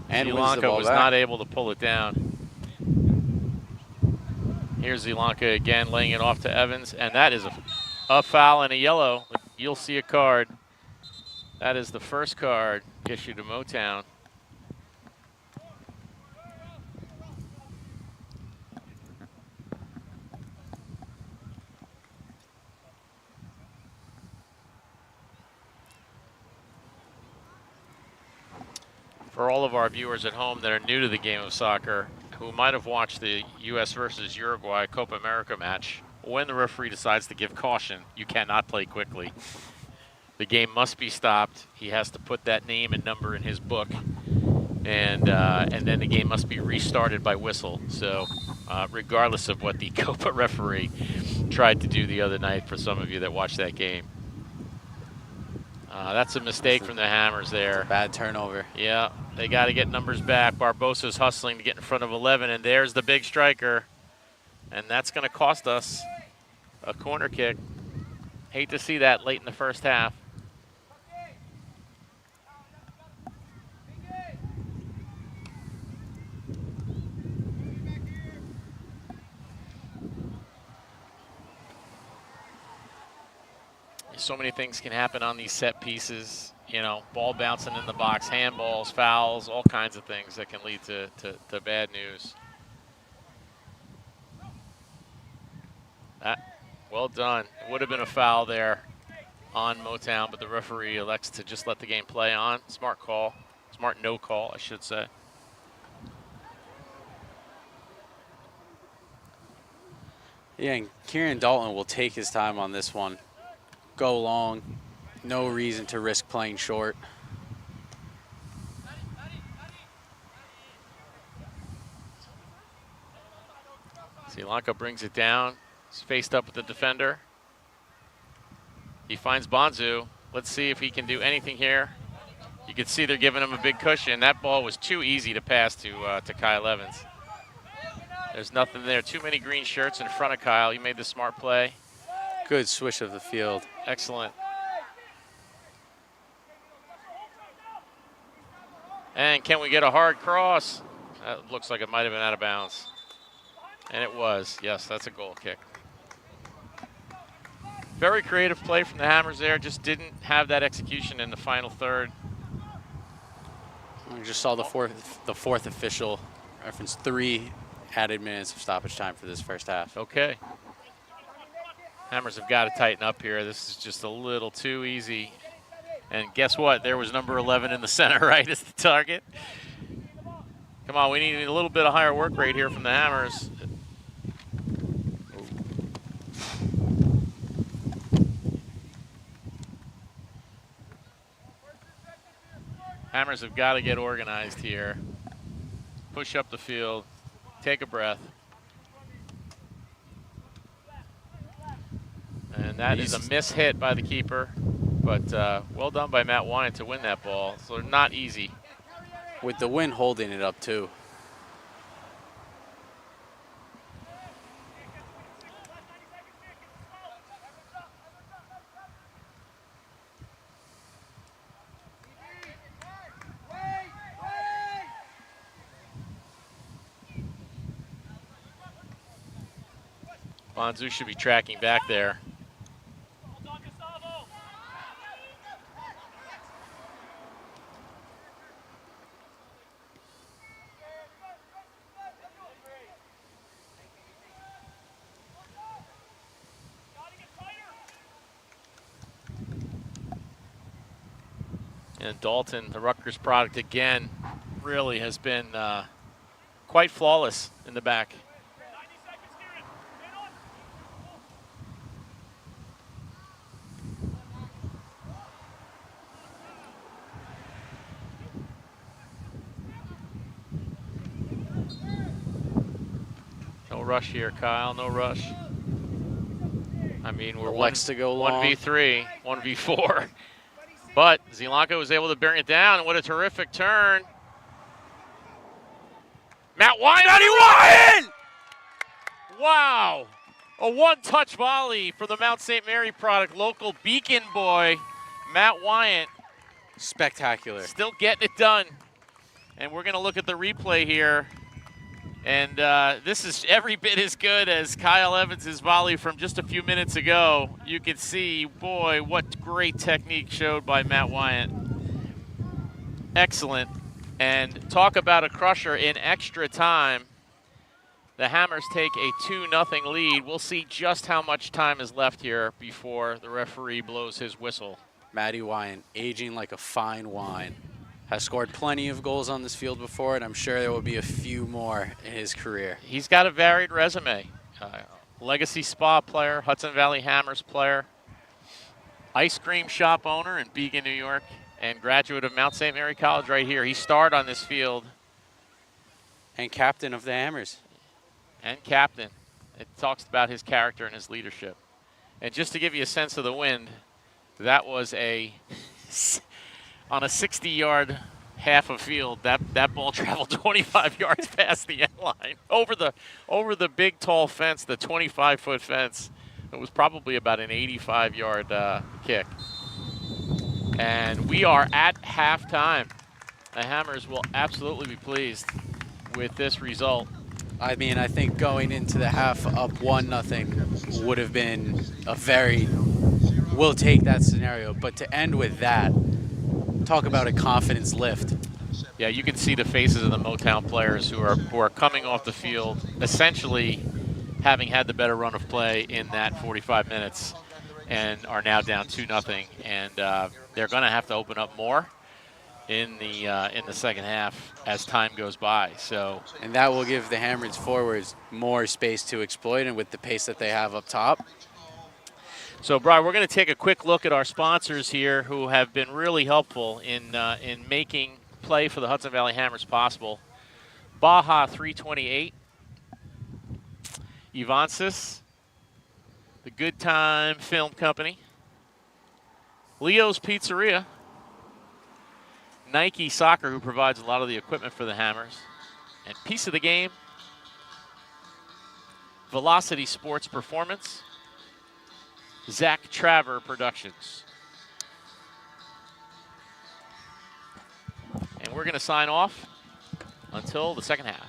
And Zilanka was not able to pull it down. Here's Zilanka again laying it off to Evans, and that is a foul and a yellow. You'll see a card. That is the first card issued to Motown. For all of our viewers at home that are new to the game of soccer, who might have watched the U.S. versus Uruguay Copa America match, when the referee decides to give caution, you cannot play quickly. The game must be stopped. He has to put that name and number in his book, and then the game must be restarted by whistle. So regardless of what the Copa referee tried to do the other night for some of you that watched that game. That's a mistake from the Hammers there. Bad turnover. Yeah, they got to get numbers back. Barbosa's hustling to get in front of 11, and there's the big striker. And that's going to cost us a corner kick. Hate to see that late in the first half. So many things can happen on these set pieces, ball bouncing in the box, handballs, fouls, all kinds of things that can lead to bad news. Well done. It would have been a foul there on Motown, but the referee elects to just let the game play on. Smart call. Smart no call, I should say. Yeah, and Kieran Dalton will take his time on this one. Go long. No reason to risk playing short. Zilanka brings it down. He's faced up with the defender. He finds Bonzu. Let's see if he can do anything here. You can see they're giving him a big cushion. That ball was too easy to pass to Kyle Evans. There's nothing there. Too many green shirts in front of Kyle. He made the smart play. Good swish of the field. Excellent. And can we get a hard cross? That looks like it might have been out of bounds. And it was. Yes, that's a goal kick. Very creative play from the Hammers there. Just didn't have that execution in the final third. We just saw the fourth official reference 3 added minutes of stoppage time for this first half. Okay. Hammers have got to tighten up here. This is just a little too easy. And guess what? There was number 11 in the center, right, as the target. Come on, we need a little bit of higher work rate here from the Hammers. Hammers have got to get organized here. push up the field, take a breath. And that is a mishit by the keeper, but well done by Matt Wyatt to win that ball. So not easy. With the wind holding it up too. Bonzu should be tracking back there. And Dalton, the Rutgers product again, really has been quite flawless in the back. No rush here, Kyle, no rush. I mean, we're Legs to go long. 1v3, 1v4. But Zelanka was able to bring it down, and what a terrific turn. Matt Wyatt! Wow! A one-touch volley for the Mount St. Mary product, local Beacon boy, Matt Wyatt. Spectacular. Still getting it done. And we're going to look at the replay here. And this is every bit as good as Kyle Evans' volley from just a few minutes ago. You can see, boy, what great technique showed by Matt Wyatt. Excellent. And talk about a crusher in extra time. The Hammers take a 2-0 lead. We'll see just how much time is left here before the referee blows his whistle. Matty Wyatt, aging like a fine wine. Has scored plenty of goals on this field before, and I'm sure there will be a few more in his career. He's got a varied resume. Legacy spa player, Hudson Valley Hammers player, ice cream shop owner in Beacon, New York, and graduate of Mount St. Mary College right here. He starred on this field. And captain of the Hammers. And captain. It talks about his character and his leadership. And just to give you a sense of the wind, that was on a 60-yard half of field, that ball traveled 25 yards past the end line. Over the big, tall fence, the 25-foot fence. It was probably about an 85-yard kick. And we are at halftime. The Hammers will absolutely be pleased with this result. I mean, I think going into the half up 1-0 would have been a very, we'll take that scenario. But to end with that, talk about a confidence lift. Yeah, you can see the faces of the Motown players who are coming off the field, essentially having had the better run of play in that 45 minutes, and are now down 2-0. And they're going to have to open up more in the second half as time goes by. So, and that will give the Hammers forwards more space to exploit, and with the pace that they have up top. So, Brian, we're going to take a quick look at our sponsors here who have been really helpful in making play for the Hudson Valley Hammers possible. Baja 328, Evansis, the Good Time Film Company, Leo's Pizzeria, Nike Soccer, who provides a lot of the equipment for the Hammers, and Piece of the Game, Velocity Sports Performance, Zach Traver Productions. And we're going to sign off until the second half.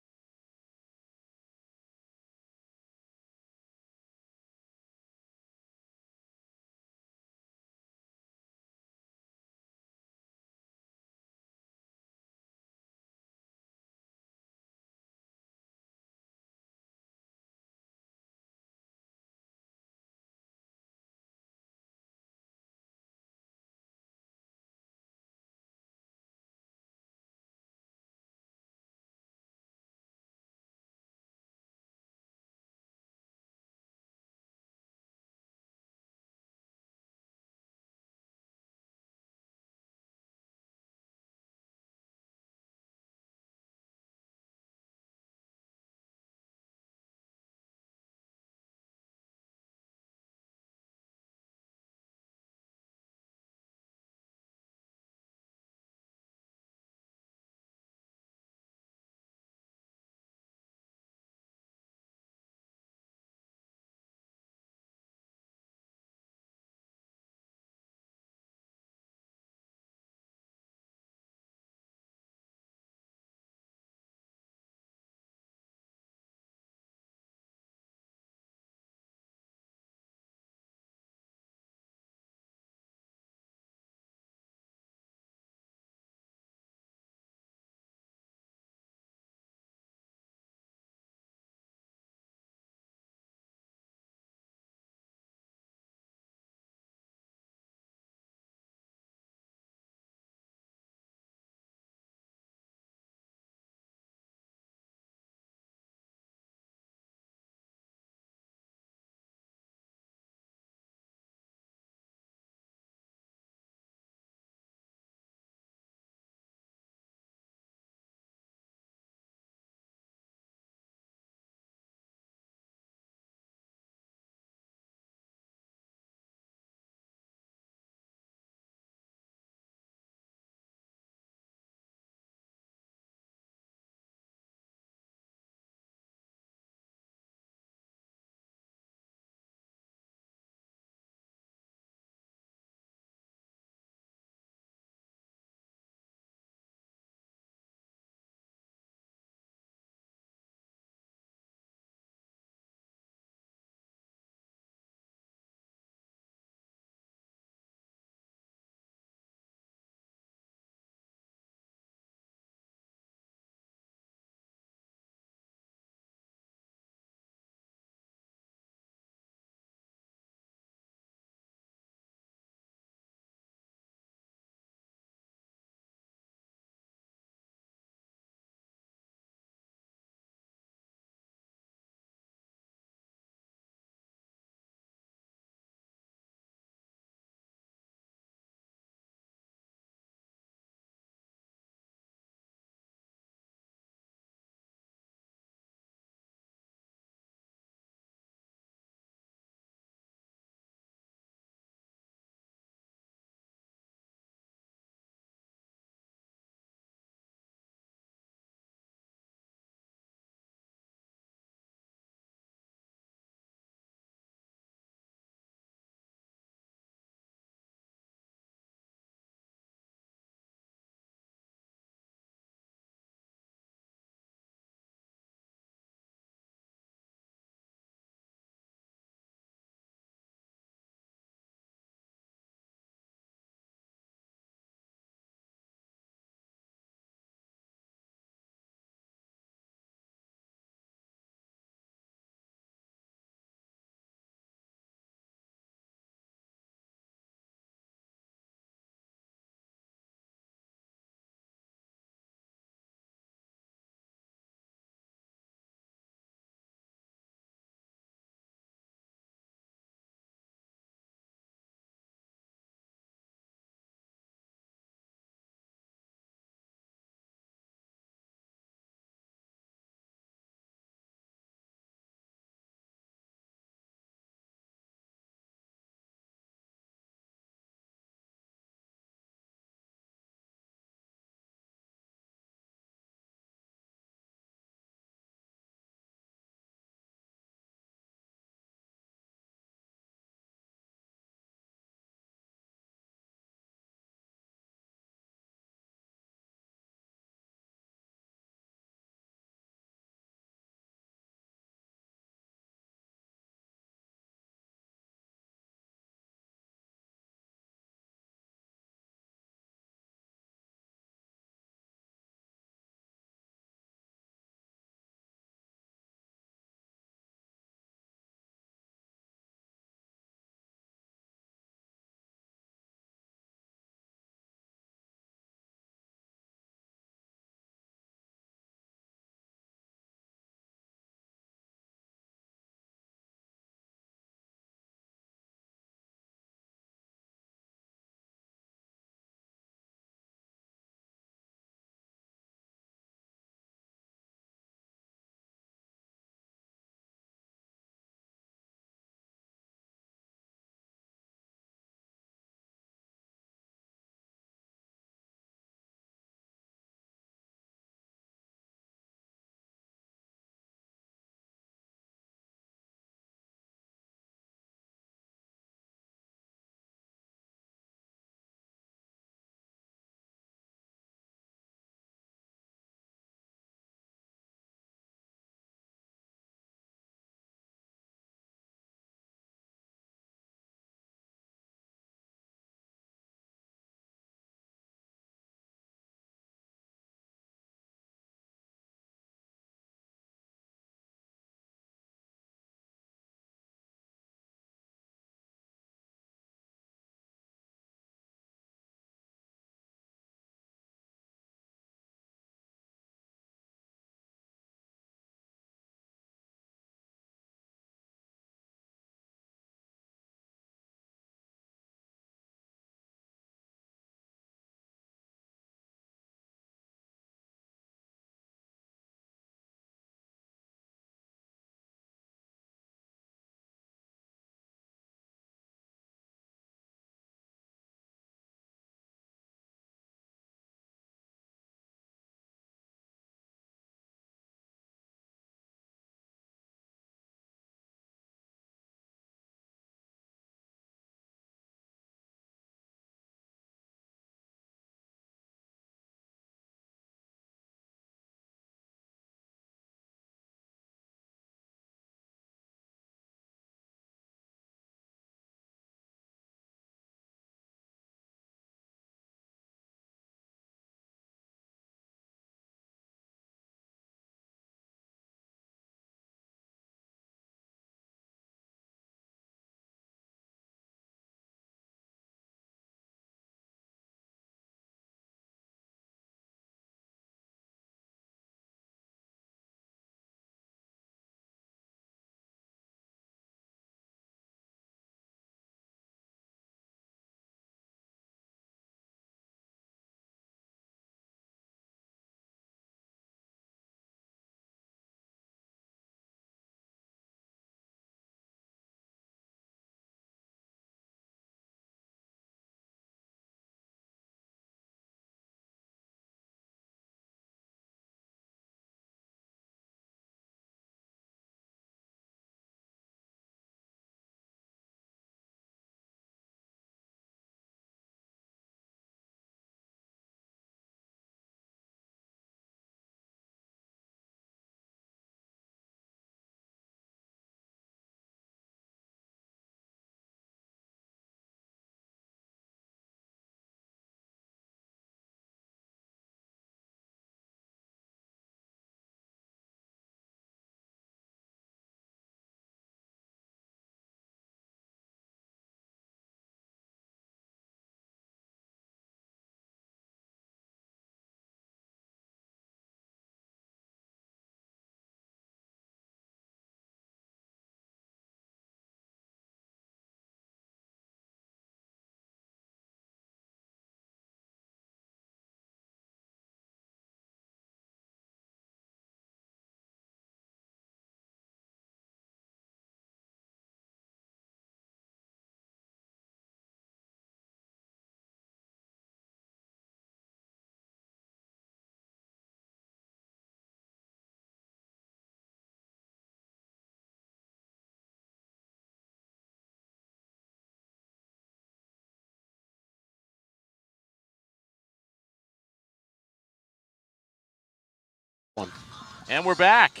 And we're back.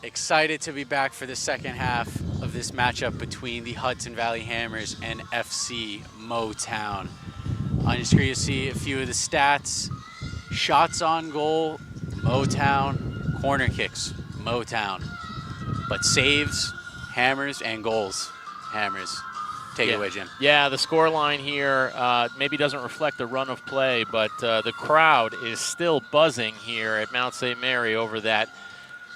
Excited to be back for the second half of this matchup between the Hudson Valley Hammers and FC Motown. On your screen, you see a few of the stats. Shots on goal, Motown. Corner kicks, Motown. But saves, Hammers, and goals, Hammers. Take it away, Jim. Yeah, the score line here maybe doesn't reflect the run of play, but the crowd is still buzzing here at Mount St. Mary over that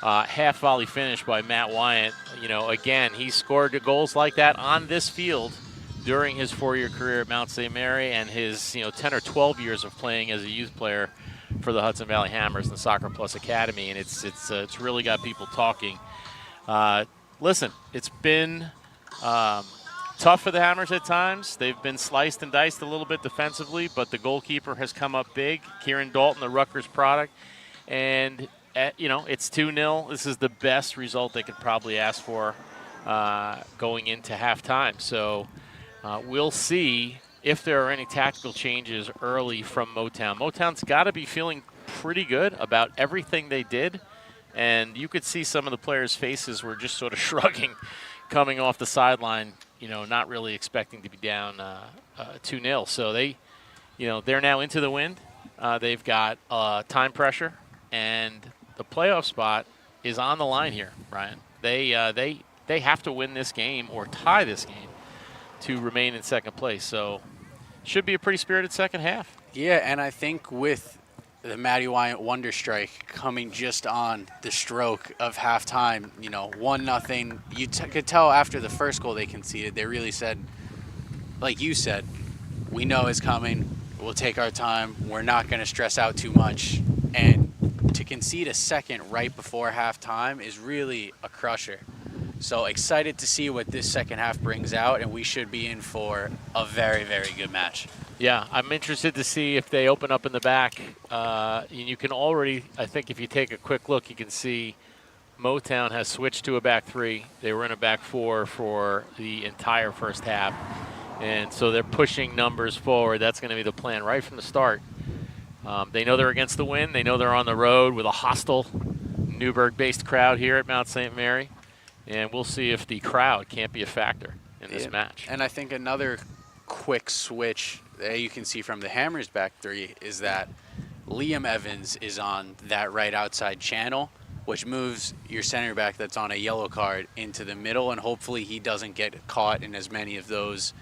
half volley finish by Matt Wyatt. You know, again, he scored goals like that on this field during his 4-year career at Mount St. Mary and his 10 or 12 years of playing as a youth player for the Hudson Valley Hammers and the Soccer Plus Academy, and it's really got people talking. Listen, it's been tough for the Hammers at times. They've been sliced and diced a little bit defensively, but the goalkeeper has come up big. Kieran Dalton, the Rutgers product, and it's 2-0. This is the best result they could probably ask for going into halftime. So we'll see if there are any tactical changes early from Motown. Motown's got to be feeling pretty good about everything they did, and you could see some of the players' faces were just sort of shrugging coming off the sideline, not really expecting to be down 2-0. So they're now into the wind. They've got time pressure, and the playoff spot is on the line here, Ryan. They have to win this game or tie this game to remain in second place. So should be a pretty spirited second half. Yeah, and I think with the Matty Wyatt Wonder Strike coming just on the stroke of halftime, 1-0. You could tell after the first goal they conceded, they really said, like you said, we know it's coming. We'll take our time. We're not going to stress out too much. And to concede a second right before halftime is really a crusher. So excited to see what this second half brings out, and we should be in for a very, very good match. Yeah, I'm interested to see if they open up in the back. You can already, I think if you take a quick look, you can see Motown has switched to a back three. They were in a back four for the entire first half. And so they're pushing numbers forward. That's going to be the plan right from the start. They know they're against the wind. They know they're on the road with a hostile Newburgh-based crowd here at Mount St. Mary. And we'll see if the crowd can't be a factor in this match. And I think another quick switch that you can see from the Hammers back three is that Liam Evans is on that right outside channel, which moves your center back that's on a yellow card into the middle, and hopefully he doesn't get caught in as many of those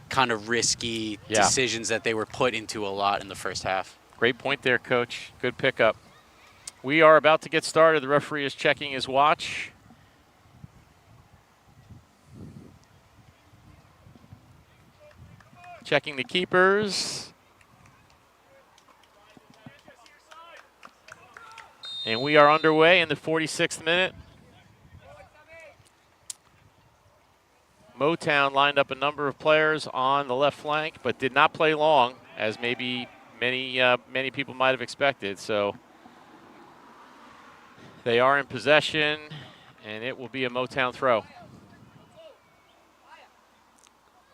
kind of risky decisions that they were put into a lot in the first half. Great point there, Coach. Good pickup. We are about to get started. The referee is checking his watch. Checking the keepers. And we are underway in the 46th minute. Motown lined up a number of players on the left flank, but did not play long, as maybe many people might have expected. So they are in possession, and it will be a Motown throw.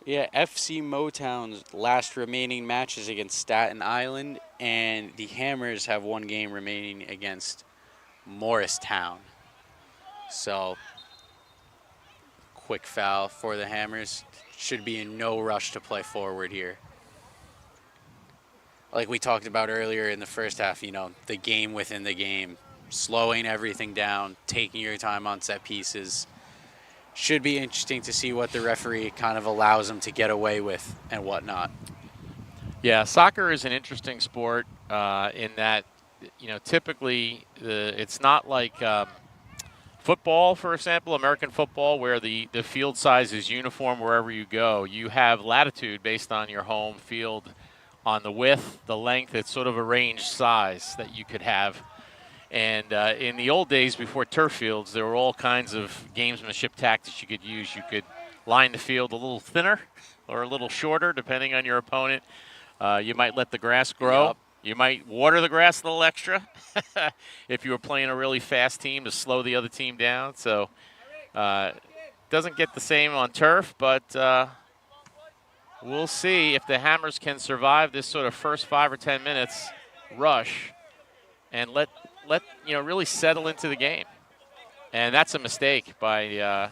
Yeah, FC Motown's last remaining match is against Staten Island, and the Hammers have one game remaining against Morristown. So, quick foul for the Hammers. Should be in no rush to play forward here. Like we talked about earlier in the first half, the game within the game, slowing everything down, taking your time on set pieces. Should be interesting to see what the referee kind of allows them to get away with and whatnot. Yeah, soccer is an interesting sport in that, typically it's not like football, for example, American football, where the field size is uniform wherever you go. You have latitude based on your home field on the width, the length. It's sort of a range size that you could have. And in the old days before turf fields, there were all kinds of gamesmanship tactics you could use. You could line the field a little thinner or a little shorter, depending on your opponent. You might let the grass grow. Yep. You might water the grass a little extra if you were playing a really fast team to slow the other team down. So doesn't get the same on turf, but we'll see if the Hammers can survive this sort of first 5 or 10 minutes rush and let really settle into the game. And that's a mistake by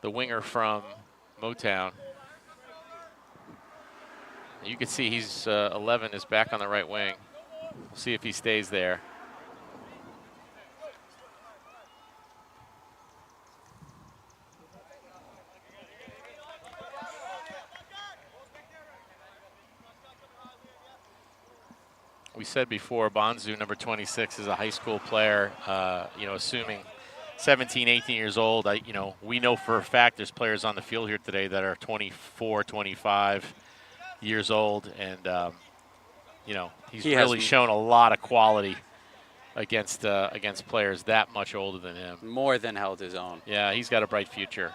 the winger from Motown. You can see he's 11 is back on the right wing. We'll see if he stays there. We said before, Bonzu, number 26, is a high school player, assuming 17, 18 years old. We know for a fact there's players on the field here today that are 24, 25 years old, and he's really shown a lot of quality against players that much older than him. More than held his own. Yeah, he's got a bright future.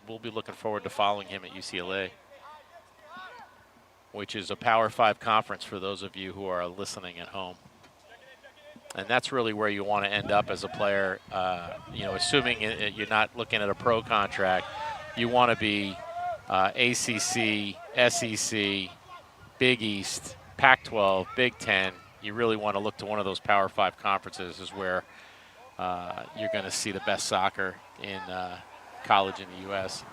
We'll be looking forward to following him at UCLA, which is a Power 5 conference for those of you who are listening at home. And that's really where you want to end up as a player. Assuming you're not looking at a pro contract, you want to be ACC, SEC, Big East, Pac-12, Big Ten. You really want to look to one of those Power 5 conferences is where you're going to see the best soccer in college in the U.S.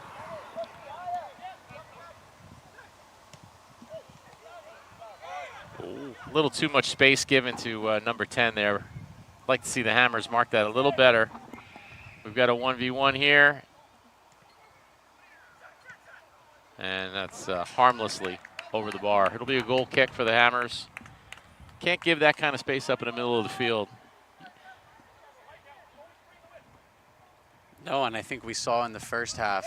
A little too much space given to number 10 there. I'd like to see the Hammers mark that a little better. We've got a 1v1 here. And that's harmlessly over the bar. It'll be a goal kick for the Hammers. Can't give that kind of space up in the middle of the field. No, and I think we saw in the first half,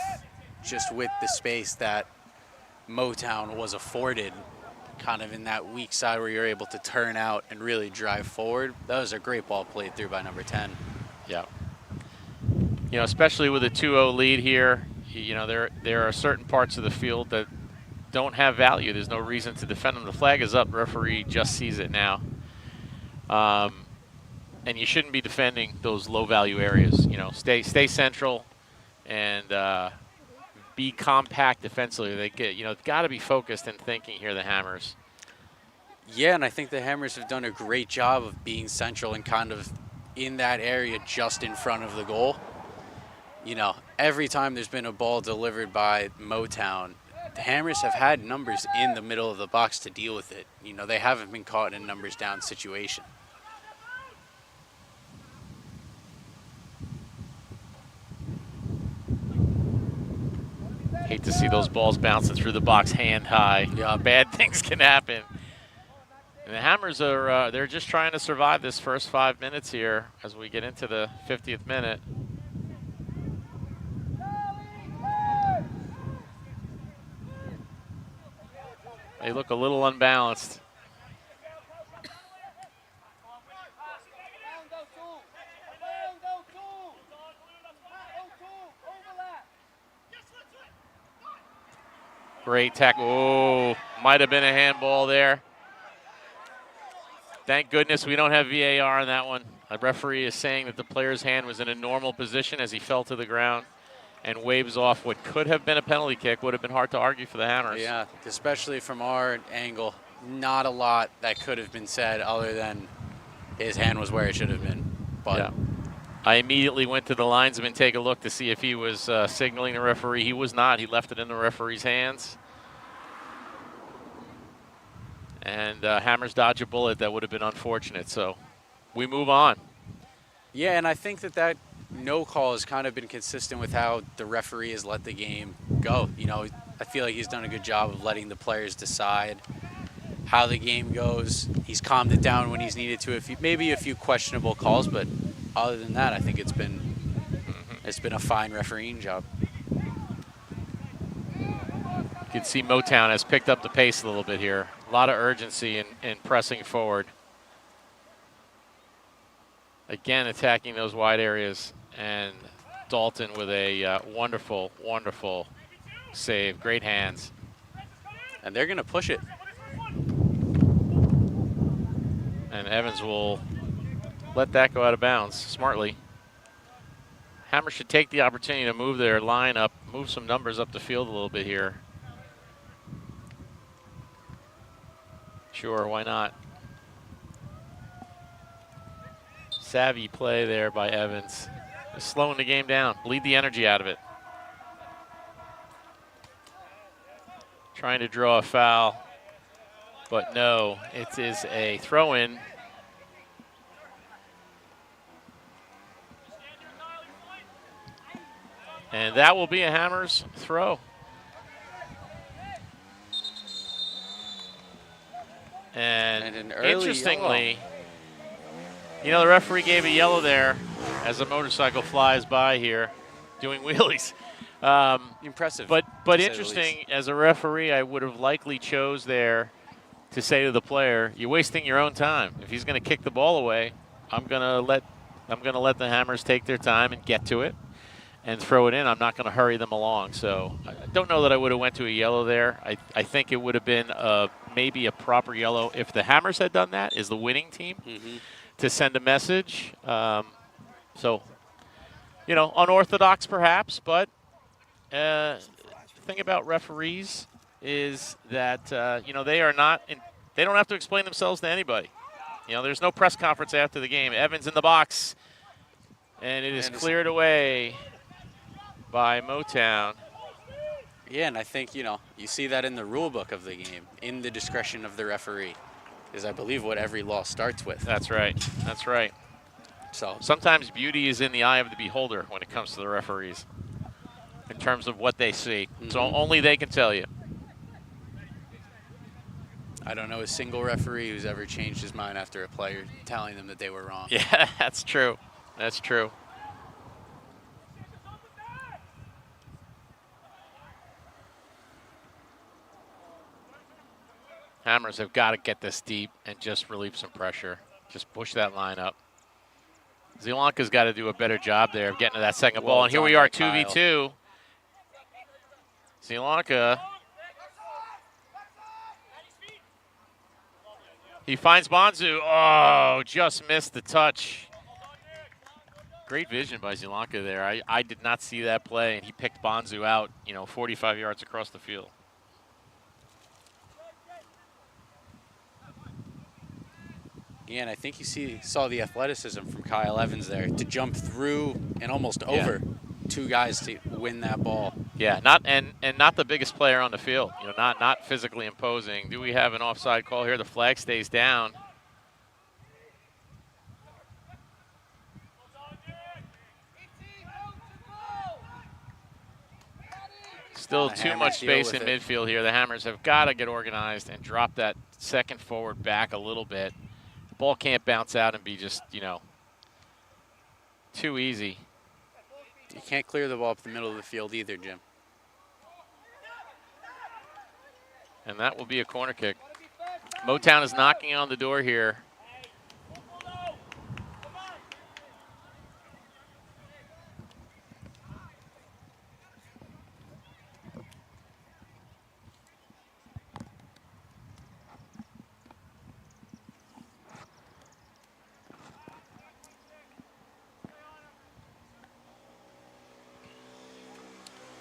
just with the space that Motown was afforded, kind of in that weak side where you're able to turn out and really drive forward. That was a great ball played through by number 10. Yeah. Especially with a 2-0 lead here, there are certain parts of the field that don't have value. There's no reason to defend them. The flag is up. Referee just sees it now. And you shouldn't be defending those low-value areas. Stay central and be compact defensively. They've got to be focused and thinking here, the Hammers. Yeah, and I think the Hammers have done a great job of being central and kind of in that area just in front of the goal. Every time there's been a ball delivered by Motown, the Hammers have had numbers in the middle of the box to deal with it. They haven't been caught in a numbers down situation. Hate to see those balls bouncing through the box hand high. Yeah, bad things can happen. And the Hammers are they're just trying to survive this first 5 minutes here as we get into the 50th minute. They look a little unbalanced. Great tackle. Oh, might have been a handball there. Thank goodness we don't have VAR on that one. The referee is saying that the player's hand was in a normal position as he fell to the ground and waves off what could have been a penalty kick. Would have been hard to argue for the Hammers. Yeah, especially from our angle. Not a lot that could have been said other than his hand was where it should have been. But yeah. I immediately went to the linesman, take a look to see if he was signaling the referee. He was not. He left it in the referee's hands. And Hammers dodge a bullet that would have been unfortunate. So we move on. Yeah, and I think that no call has kind of been consistent with how the referee has let the game go. I feel like he's done a good job of letting the players decide how the game goes. He's calmed it down when he's needed to. Maybe a few questionable calls, but other than that, I think it's been a fine refereeing job. You can see Motown has picked up the pace a little bit here. A lot of urgency in pressing forward. Again, attacking those wide areas. And Dalton with a wonderful, wonderful save. Great hands. And they're going to push it. And Evans will let that go out of bounds smartly. Hammers should take the opportunity to move their line up, move some numbers up the field a little bit here. Sure, why not? Savvy play there by Evans. Just slowing the game down. Bleed the energy out of it. Trying to draw a foul, but no, it is a throw-in. And that will be a Hammers throw. And an early interestingly, you know, the referee gave a yellow there as a motorcycle flies by here doing wheelies. Impressive. But to say the interesting, least. as a referee, I would have likely chose there to say to the player, "You're wasting your own time. If he's going to kick the ball away, I'm going to let the Hammers take their time and get to it and throw it in. I'm not going to hurry them along." So I don't know that I would have went to a yellow there. I think it would have been maybe a proper yellow if the Hammers had done that, is the winning team, to send a message. So, you know, unorthodox perhaps, but the thing about referees is that, you know, they don't have to explain themselves to anybody. You know, there's no press conference after the game. Evans in the box, and it is cleared away by Motown. Yeah, and I think, you know, you see that in the rule book of the game, in the discretion of the referee, is I believe what every law starts with. That's right. That's right. So Sometimes beauty is in the eye of the beholder when it comes to the referees in terms of what they see. So only they can tell you. I don't know a single referee who's ever changed his mind after a player telling them that they were wrong. Yeah, that's true. That's true. Hammers have got to get this deep and just relieve some pressure. Just push that line up. Zelanka's got to do a better job there of getting to that second ball. And here we are, 2v2. Zelanka. He finds Bonzu. Oh, just missed the touch. Great vision by Zelanka there. I did not see that play, and he picked Bonzu out, you know, 45 yards across the field. Yeah, and I think you saw the athleticism from Kyle Evans there to jump through and almost over two guys to win that ball. Yeah, not the biggest player on the field. You know, not physically imposing. Do we have an offside call here? The flag stays down. Still too much space in midfield here. The Hammers have got to get organized and drop that second forward back a little bit. The ball can't bounce out and be just, you know, too easy. You can't clear the ball up the middle of the field either, Jim. And that will be a corner kick. Motown is knocking on the door here.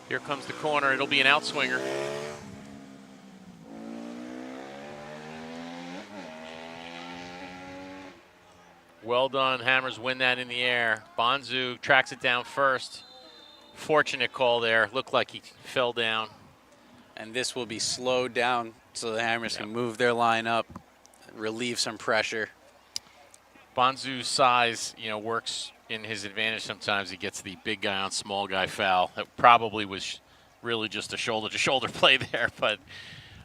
Here comes the corner. It'll be an outswinger. Well done. Hammers win that in the air. Bonzu tracks it down first. Fortunate call there. Looked like he fell down. And this will be slowed down so the Hammers can move their line up, relieve some pressure. Bonzu's size, you know, works in his advantage sometimes. He gets the big guy on small guy foul. That probably was really just a shoulder-to-shoulder play there, but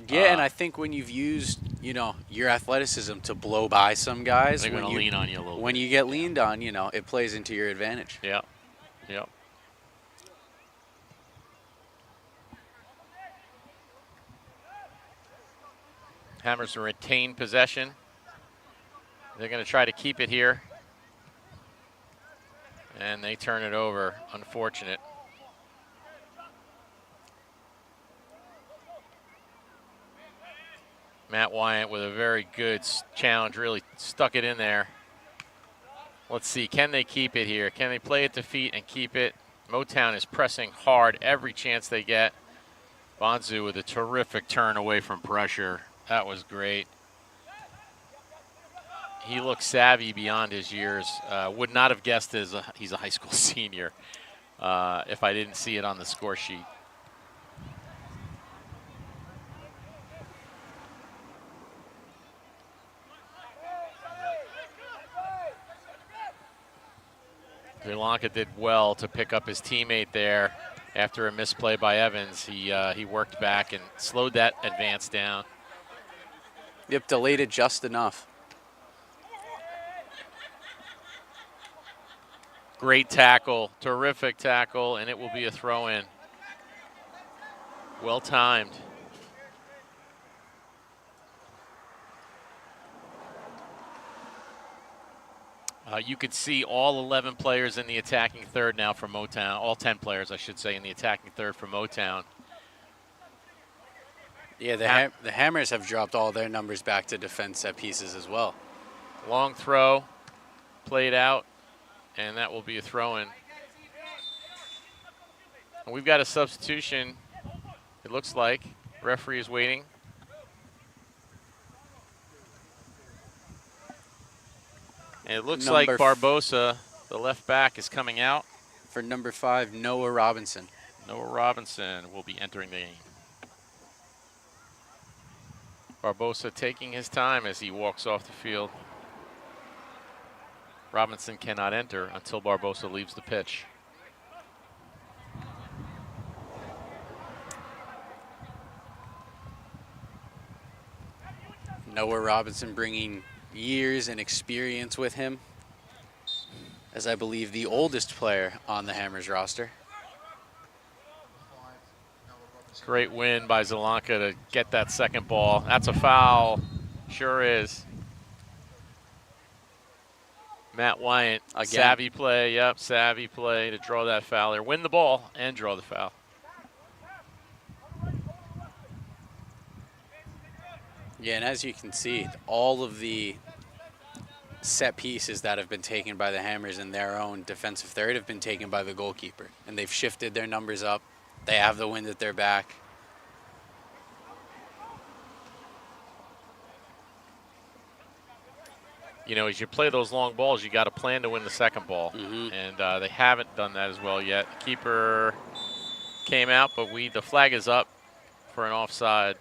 yeah, and I think when you've used, you know, your athleticism to blow by some guys, they're going to lean on you a little when bit. you get leaned on, you know, it plays into your advantage. Yeah, yeah. Hammers retain possession. They're going to try to keep it here. And they turn it over. Unfortunate. Matt Wyatt with a very good challenge, really stuck it in there. Let's see, can they keep it here? Can they play it to feet and keep it? Motown is pressing hard every chance they get. Bonzu with a terrific turn away from pressure. That was great. He looks savvy beyond his years. Would not have guessed he's a high school senior if I didn't see it on the score sheet. Sri Lanka did well to pick up his teammate there after a misplay by Evans. He worked back and slowed that advance down. Yep, delayed it just enough. Great tackle, terrific tackle, and it will be a throw-in. Well timed. You could see all 11 players in the attacking third now for Motown, all 10 players, I should say, in the attacking third for Motown. Yeah, the Hammers have dropped all their numbers back to defense set pieces as well. Long throw, played out, and that will be a throw-in. And we've got a substitution, it looks like. Referee is waiting. And it looks like Barbosa, the left back, is coming out. For number 5, Noah Robinson. Noah Robinson will be entering the game. Barbosa taking his time as he walks off the field. Robinson cannot enter until Barbosa leaves the pitch. Noah Robinson bringing years and experience with him, as I believe the oldest player on the Hammers roster. Great win by Sri Lanka to get that second ball. That's a foul, sure is. Matt Wyant, again. Savvy play, yep, savvy play to draw that foul there. Win the ball and draw the foul. Yeah, and as you can see, all of the set pieces that have been taken by the Hammers in their own defensive third have been taken by the goalkeeper. And they've shifted their numbers up. They have the wind at their back. You know, as you play those long balls, you got to plan to win the second ball. And they haven't done that as well yet. Keeper came out, but the flag is up for an offside.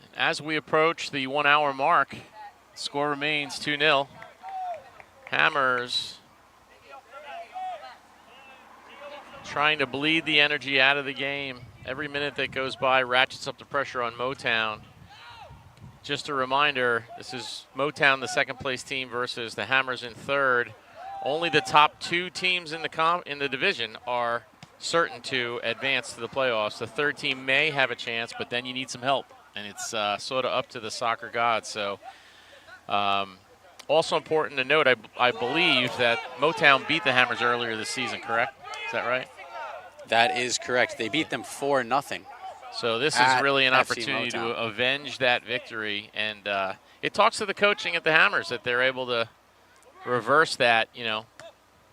And as we approach the 1 hour mark, score remains 2-0. Hammers trying to bleed the energy out of the game. Every minute that goes by ratchets up the pressure on Motown. Just a reminder, this is Motown, the second place team, versus the Hammers in third. Only the top 2 teams in the division are certain to advance to the playoffs. The third team may have a chance, but then you need some help, and it's sort of up to the soccer gods. So, also important to note, I believe that Motown beat the Hammers earlier this season, correct? Is that right? That is correct. They beat them 4-0. So this is really an opportunity to avenge that victory, and it talks to the coaching at the Hammers that they're able to reverse that, you know,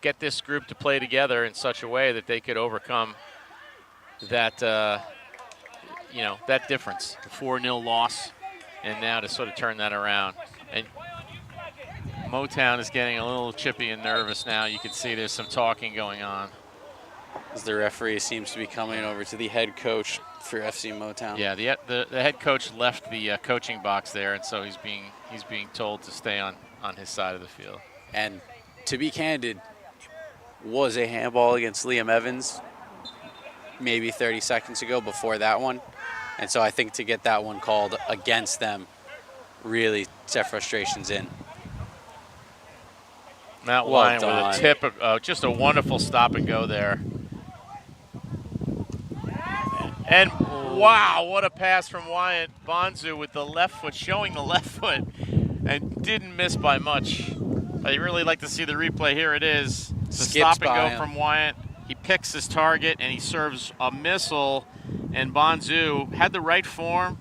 get this group to play together in such a way that they could overcome that, you know, that difference, the 4-0 loss, and now to sort of turn that around. And Motown is getting a little chippy and nervous now. You can see there's some talking going on. As the referee seems to be coming over to the head coach for FC Motown. Yeah, the head coach left the coaching box there, and so he's being told to stay on his side of the field. And to be candid, was a handball against Liam Evans maybe 30 seconds ago before that one. And so I think to get that one called against them really set frustrations in. Matt Wyant with a tip, just a wonderful stop and go there. And wow, what a pass from Wyant. Bonzu with the left foot, showing the left foot, and didn't miss by much. I'd really like to see the replay. Here it is. The stop and go from Wyant. He picks his target and he serves a missile. And Bonzu had the right form,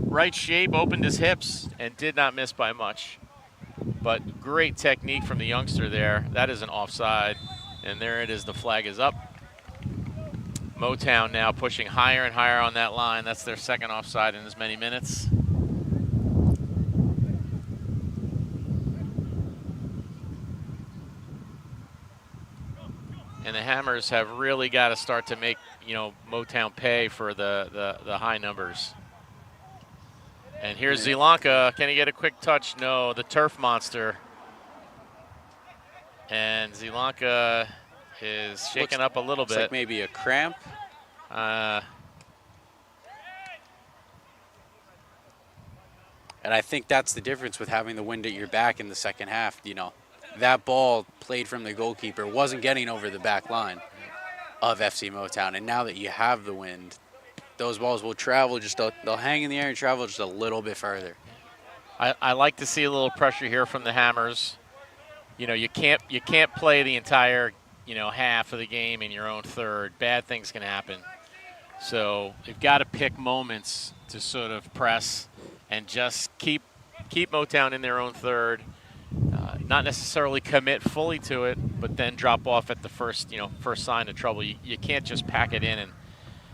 right shape, opened his hips, and did not miss by much. But great technique from the youngster there. That is an offside. And there it is, the flag is up. Motown now pushing higher and higher on that line. That's their second offside in as many minutes. And the Hammers have really got to start to make, Motown pay for the high numbers. And here's Zelanka. Can he get a quick touch? No, the turf monster. And Zelanka is shaking up a little bit. Like maybe a cramp. And I think that's the difference with having the wind at your back in the second half. That ball played from the goalkeeper wasn't getting over the back line of FC Motown. And now that you have the wind, those balls will travel they'll hang in the air and travel just a little bit further. I like to see a little pressure here from the Hammers. You can't play the entire, half of the game in your own third. Bad things can happen. So you've got to pick moments to sort of press and just keep Motown in their own third. Not necessarily commit fully to it, but then drop off at the first sign of trouble. You can't just pack it in and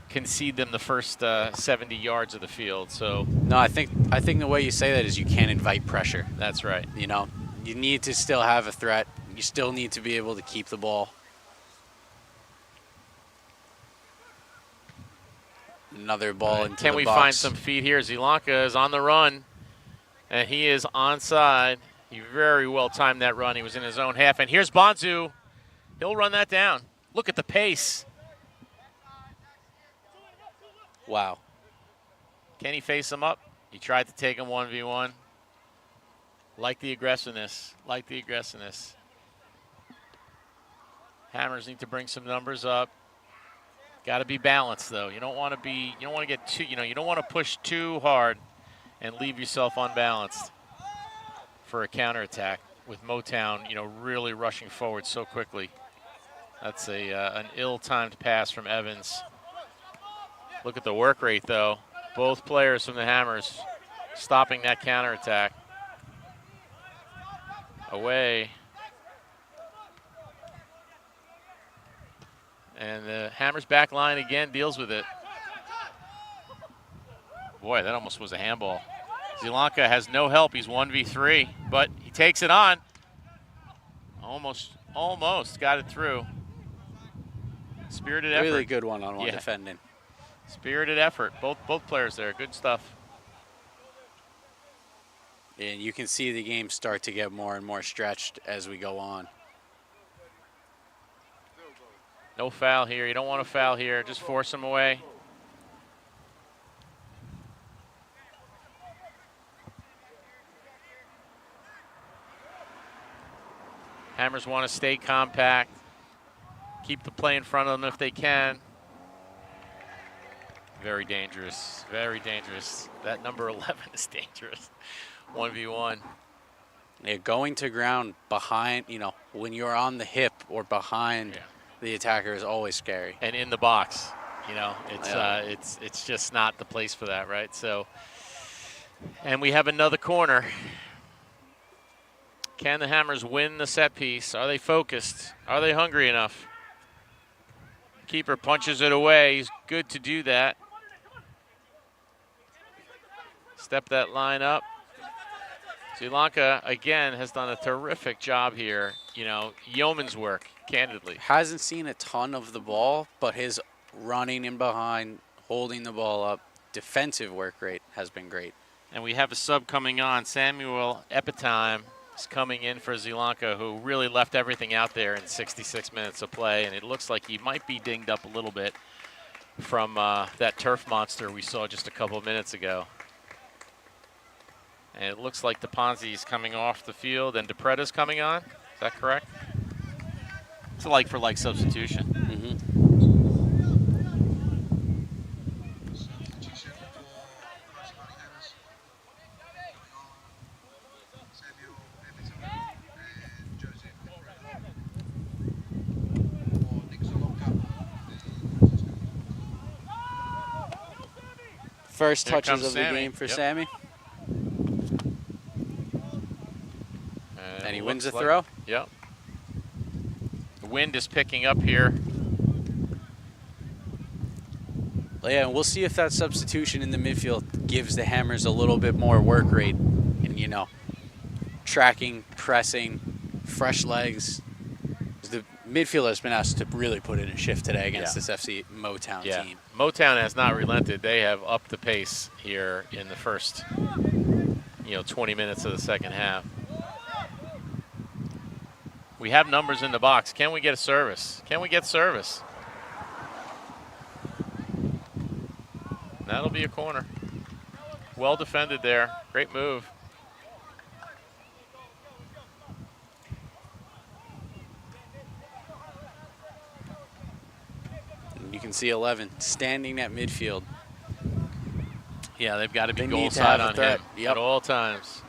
concede them the first 70 yards of the field. So no, I think the way you say that is you can't invite pressure. That's right. You need to still have a threat. You still need to be able to keep the ball. Another ball into the box. Can we find some feet here? Zelanka is on the run, and he is onside. He very well timed that run. He was in his own half. And here's Bonzu. He'll run that down. Look at the pace. Wow. Can he face him up? He tried to take him 1v1. Like the aggressiveness. Hammers need to bring some numbers up. Got to be balanced, though. You don't want to get too, you don't want to push too hard and leave yourself unbalanced for a counterattack with Motown, really rushing forward so quickly. That's an ill-timed pass from Evans. Look at the work rate, though. Both players from the Hammers stopping that counterattack. Away. And the Hammers back line again deals with it. Boy, that almost was a handball. Zelanka has no help. He's 1v3, but he takes it on. Almost got it through. Spirited effort. Really good one-on-one defending. Spirited effort. Both players there. Good stuff. And you can see the game start to get more and more stretched as we go on. No foul here. You don't want to foul here. Just force him away. Hammers want to stay compact. Keep the play in front of them if they can. Very dangerous. Very dangerous. That number 11 is dangerous. 1v1. Yeah, going to ground behind, when you're on the hip or behind the attacker is always scary. And in the box, it's just not the place for that, right? So, and we have another corner. Can the Hammers win the set piece? Are they focused? Are they hungry enough? Keeper punches it away. He's good to do that. Step that line up. Zelanka, again, has done a terrific job here. Yeoman's work, candidly. Hasn't seen a ton of the ball, but his running in behind, holding the ball up, defensive work rate has been great. And we have a sub coming on. Samuel Epitime is coming in for Zelanka, who really left everything out there in 66 minutes of play. And it looks like he might be dinged up a little bit from that turf monster we saw just a couple of minutes ago. And it looks like DePonzi's coming off the field and DePreda's coming on. Is that correct? It's a like-for-like substitution. First touches of the game for Sammy. And he wins the throw. Yep. The wind is picking up here. Yeah, and we'll see if that substitution in the midfield gives the Hammers a little bit more work rate and, tracking, pressing, fresh legs. The midfield has been asked to really put in a shift today against this FC Motown team. Motown has not relented. They have upped the pace here in the first, 20 minutes of the second half. We have numbers in the box. Can we get a service? Can we get service? That'll be a corner. Well defended there. Great move. You can see 11 standing at midfield. Yeah, they've got to be They goal need to side have a on threat. him Yep. at all times.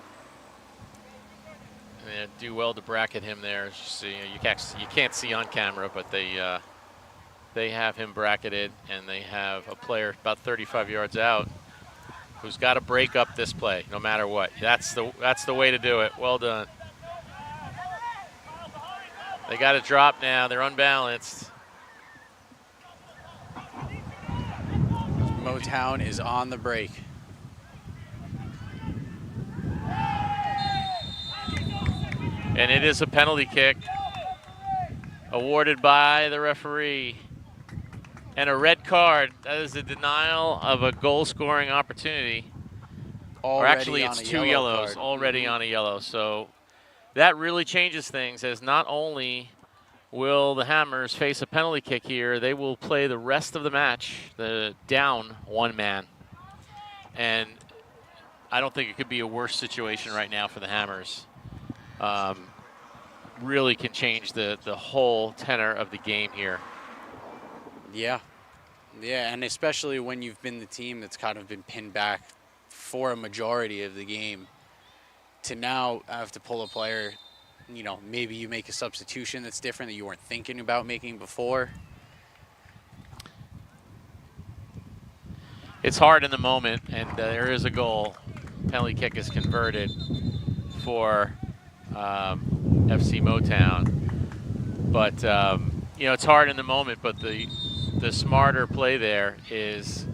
And they do well to bracket him there. As you see, you can't see on camera, but they have him bracketed, and they have a player about 35 yards out who's got to break up this play no matter what. That's the way to do it. Well done. They got to drop now. They're unbalanced. Motown is on the break. And it is a penalty kick awarded by the referee. And a red card. That is a denial of a goal-scoring opportunity. Or actually, it's two yellows already on a yellow. So that really changes things, as not only will the Hammers face a penalty kick here, they will play the rest of the match, the down one man. And I don't think it could be a worse situation right now for the Hammers. Really can change the whole tenor of the game here. Yeah, and especially when you've been the team that's kind of been pinned back for a majority of the game, to now have to pull a player, maybe you make a substitution that's different that you weren't thinking about making before. It's hard in the moment, and there is a goal. Penalty kick is converted for FC Motown. But, it's hard in the moment, but the smarter play there is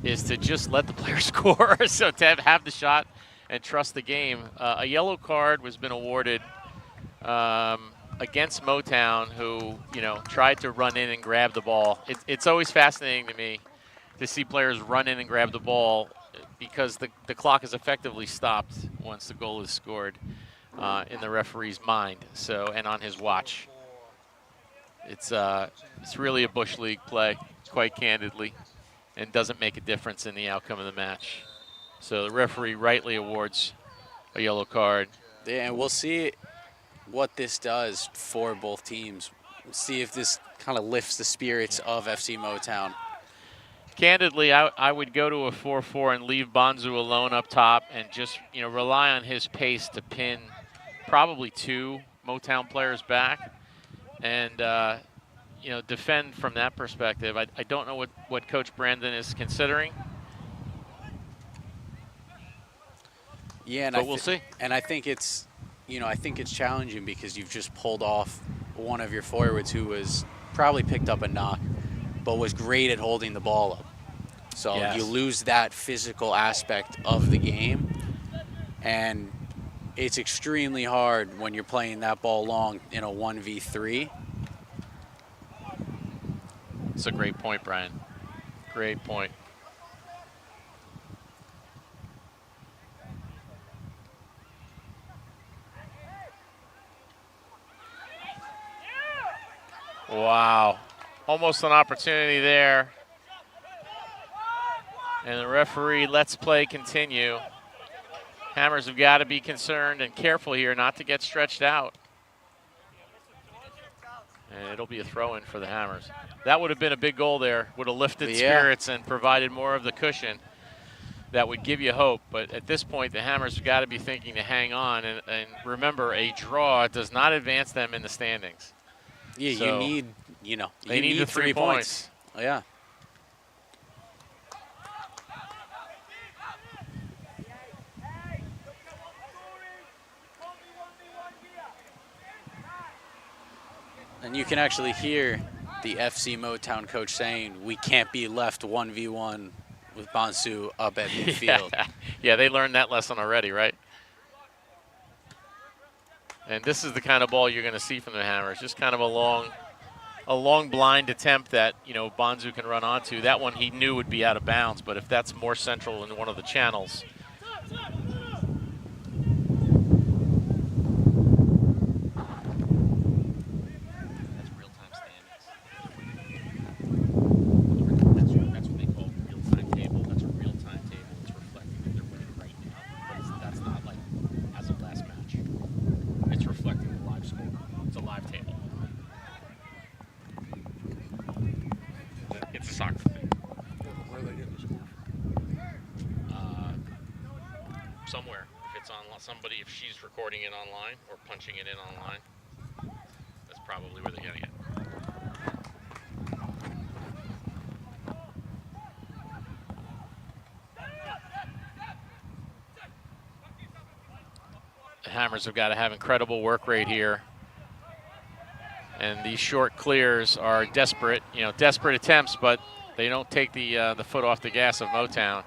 to just let the player score. So to have the shot and trust the game. A yellow card was been awarded against Motown, who, tried to run in and grab the ball. It's always fascinating to me to see players run in and grab the ball, because the clock is effectively stopped once the goal is scored in the referee's mind, and on his watch. It's really a Bush League play, quite candidly, and doesn't make a difference in the outcome of the match. So the referee rightly awards a yellow card. Yeah, and we'll see what this does for both teams. We'll see if this kind of lifts the spirits of FC Motown. Candidly, I would go to a 4-4 and leave Bonzu alone up top and just, rely on his pace to pin probably two Motown players back and, defend from that perspective. I don't know what Coach Brandon is considering. Yeah, but we'll see. And I think it's, challenging because you've just pulled off one of your forwards who was probably picked up a knock, but was great at holding the ball up. So Yes. you lose that physical aspect of the game, and it's extremely hard when you're playing that ball long in a 1v3. It's a great point, Brian. Great point. Wow. Almost an opportunity there. And the referee lets play continue. Hammers have got to be concerned and careful here not to get stretched out. And it'll be a throw-in for the Hammers. That would have been a big goal there. Would have lifted spirits and provided more of the cushion. That would give you hope. But at this point, the Hammers have got to be thinking to hang on. And remember, a draw does not advance them in the standings. Yeah, So you need, they need the 3 points. Oh, yeah. And you can actually hear the FC Motown coach saying, we can't be left 1v1 with Bonsu up at midfield. Yeah, they learned that lesson already, right? And this is the kind of ball you're going to see from the Hammers. Just kind of a long blind attempt that, Bonzu can run onto. That one he knew would be out of bounds, but if that's more central in one of the channels. That's real-time standings. That's what they call real-time table. That's a real-time table. It's reflecting that they're winning right now. But that's not like as of last match. It's reflecting the live score. It's a live table. It's a soccer thing. Where are they getting the score Somewhere. If it's on somebody, if she's recording it online or punching it in online, that's probably where they're getting it. The Hammers have got to have incredible work rate here. And these short clears are desperate, desperate attempts, but they don't take the foot off the gas of Motown.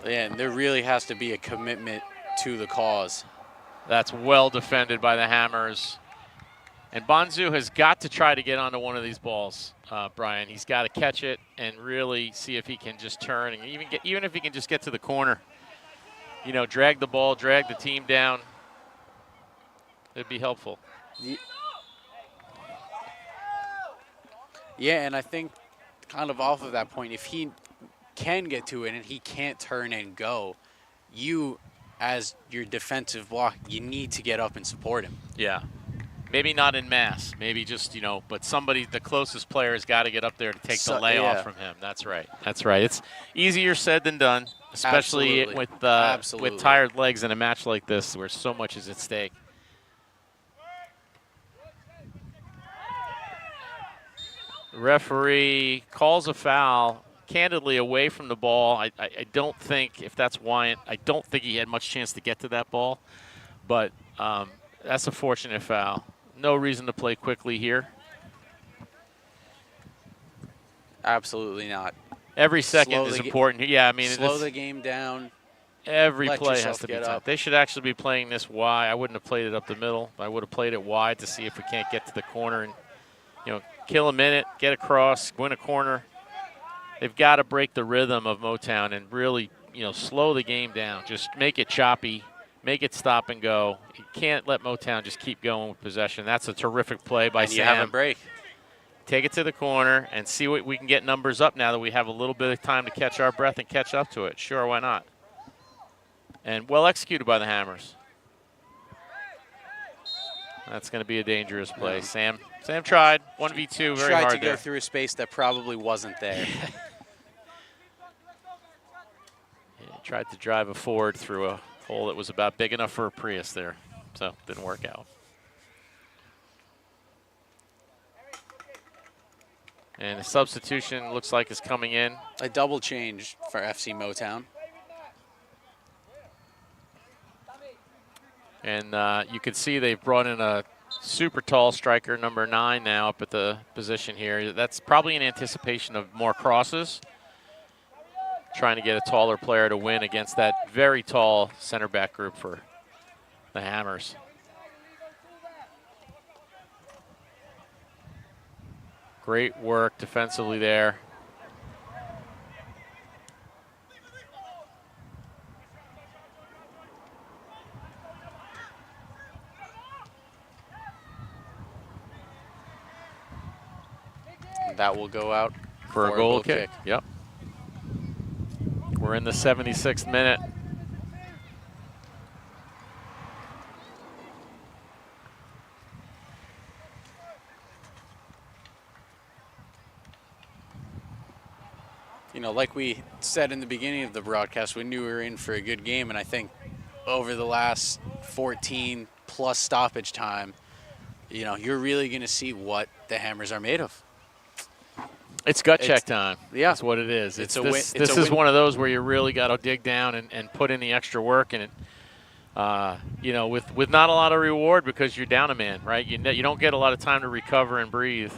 Yeah, and there really has to be a commitment to the cause. That's well defended by the Hammers. And Bonzu has got to try to get onto one of these balls, Brian. He's got to catch it and really see if he can just turn, and even if he can just get to the corner. Drag the ball, drag the team down. It'd be helpful. Yeah, and I think kind of off of that point, if he can get to it and he can't turn and go, you, as your defensive block, you need to get up and support him. Yeah. Maybe not in mass. Maybe just, but somebody, the closest player has got to get up there to take the layoff from him. That's right. That's right. It's easier said than done, especially with tired legs in a match like this where so much is at stake. The referee calls a foul candidly away from the ball. I don't think, if that's Wyant, I don't think he had much chance to get to that ball. But that's a fortunate foul. No reason to play quickly here. Absolutely not. Every second is important. Yeah, I mean, slow the game down. Every play has to be tight. They should actually be playing this wide. I wouldn't have played it up the middle. I would have played it wide to see if we can't get to the corner and, kill a minute, get across, win a corner. They've got to break the rhythm of Motown and really, slow the game down. Just make it choppy, make it stop and go. You can't let Motown just keep going with possession. That's a terrific play by Sam. You have a break. Take it to the corner and see what we can get numbers up now that we have a little bit of time to catch our breath and catch up to it. Sure, why not? And well executed by the Hammers. That's going to be a dangerous play. Yeah. Sam tried 1v2 very hard Tried to there. go through a space that probably wasn't there. He tried to drive a forward through a hole that was about big enough for a Prius there, so didn't work out. And a substitution looks like is coming in. A double change for FC Motown. And you can see they've brought in a super tall striker, number 9 now up at the position here. That's probably in anticipation of more crosses. Trying to get a taller player to win against that very tall center back group for the Hammers. Great work defensively there. That will go out for a goal kick. Yep. We're in the 76th minute. Like we said in the beginning of the broadcast, we knew we were in for a good game, and I think over the last 14 plus stoppage time, you're really going to see what the Hammers are made of. It's gut check time. Yeah. That's what it is. This is one of those where you really got to dig down and put in the extra work, and with not a lot of reward because you're down a man, right? You don't get a lot of time to recover and breathe.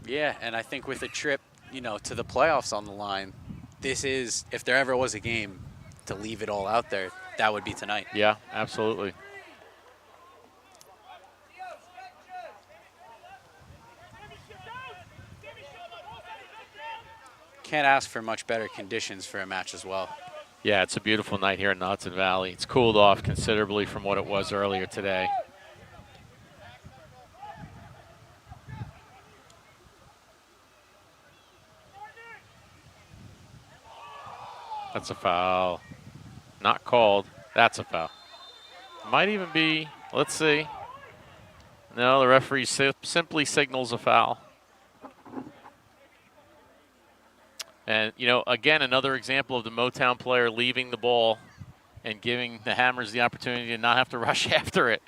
Yeah, and I think with a trip, to the playoffs on the line, this is, if there ever was a game to leave it all out there, that would be tonight. Yeah, absolutely. can't ask for much better conditions for a match as well. Yeah, it's a beautiful night here in the Hudson Valley. It's cooled off considerably from what it was earlier today. That's a foul. Not called. That's a foul. Might even be, let's see. No, the referee simply signals a foul. And, you know, again, another example of the Motown player leaving the ball and giving the Hammers the opportunity to not have to rush after it.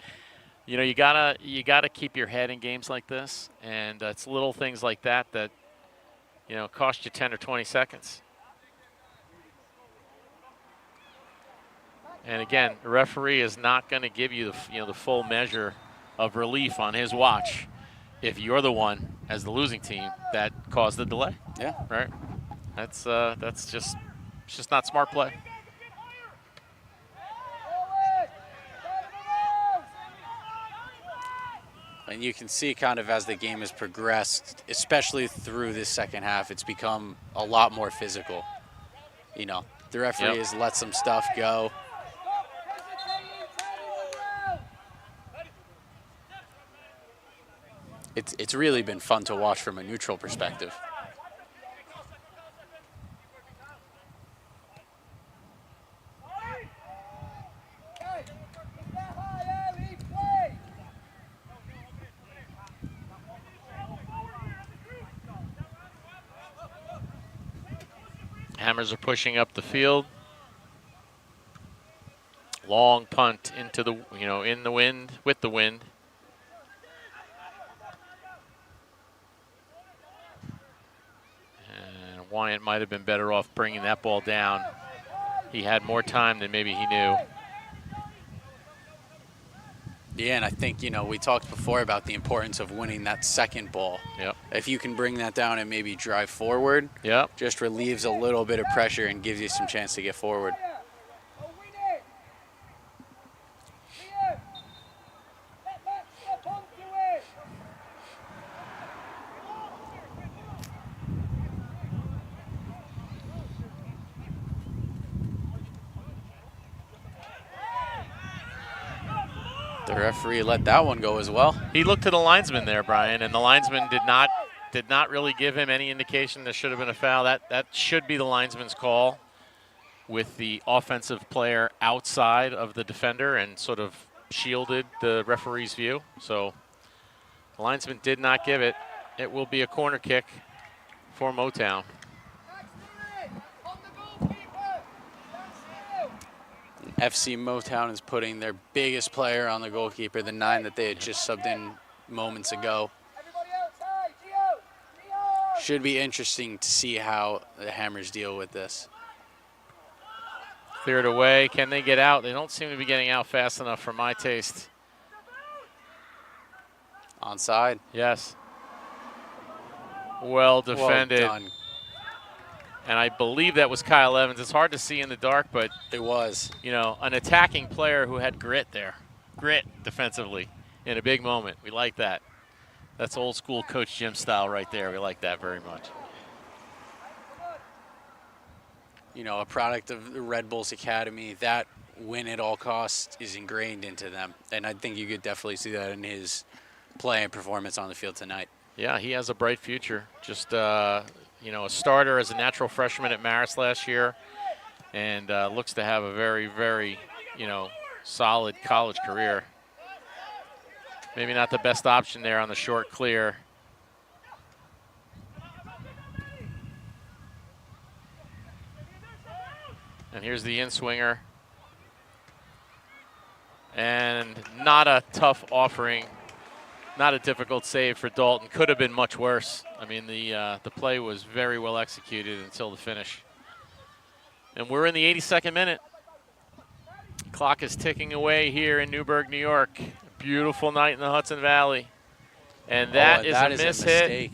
You know, you gotta keep your head in games like this, and it's little things like that that, you know, cost you 10 or 20 seconds. And again, the referee is not going to give you the full measure of relief on his watch if you're the one as the losing team that caused the delay. Yeah. Right. That's just not smart play. And you can see kind of as the game has progressed, especially through this second half, it's become a lot more physical. You know, the referee has let some stuff go. It's really been fun to watch from a neutral perspective. Hammers are pushing up the field. Long punt into the, in the wind, with the wind. And Wyant might have been better off bringing that ball down. He had more time than maybe he knew. Yeah, and I think, we talked before about the importance of winning that second ball. Yep. If you can bring that down and maybe drive forward, just relieves a little bit of pressure and gives you some chance to get forward. The referee let that one go as well. He looked to the linesman there, Brian, and the linesman did not really give him any indication there should have been a foul. That should be the linesman's call, with the offensive player outside of the defender and sort of shielded the referee's view. So the linesman did not give it. It will be a corner kick for Motown. FC Motown is putting their biggest player on the goalkeeper, the 9 that they had just subbed in moments ago. Should be interesting to see how the Hammers deal with this. Cleared away. Can they get out? They don't seem to be getting out fast enough for my taste. Onside. Yes. Well defended. Well done. And I believe that was Kyle Evans. It's hard to see in the dark, but it was. An attacking player who had grit there. Grit defensively in a big moment. We like that. That's old school Coach Jim style right there. We like that very much. A product of the Red Bulls Academy, that win at all costs is ingrained into them. And I think you could definitely see that in his play and performance on the field tonight. Yeah, he has a bright future. Just, a starter as a natural freshman at Marist last year, and looks to have a very, very, solid college career. Maybe not the best option there on the short clear. And here's the in-swinger. And not a tough offering. Not a difficult save for Dalton. Could have been much worse. I mean, the play was very well executed until the finish. And we're in the 82nd minute. Clock is ticking away here in Newburgh, New York. Beautiful night in the Hudson Valley. And that is a miss hit.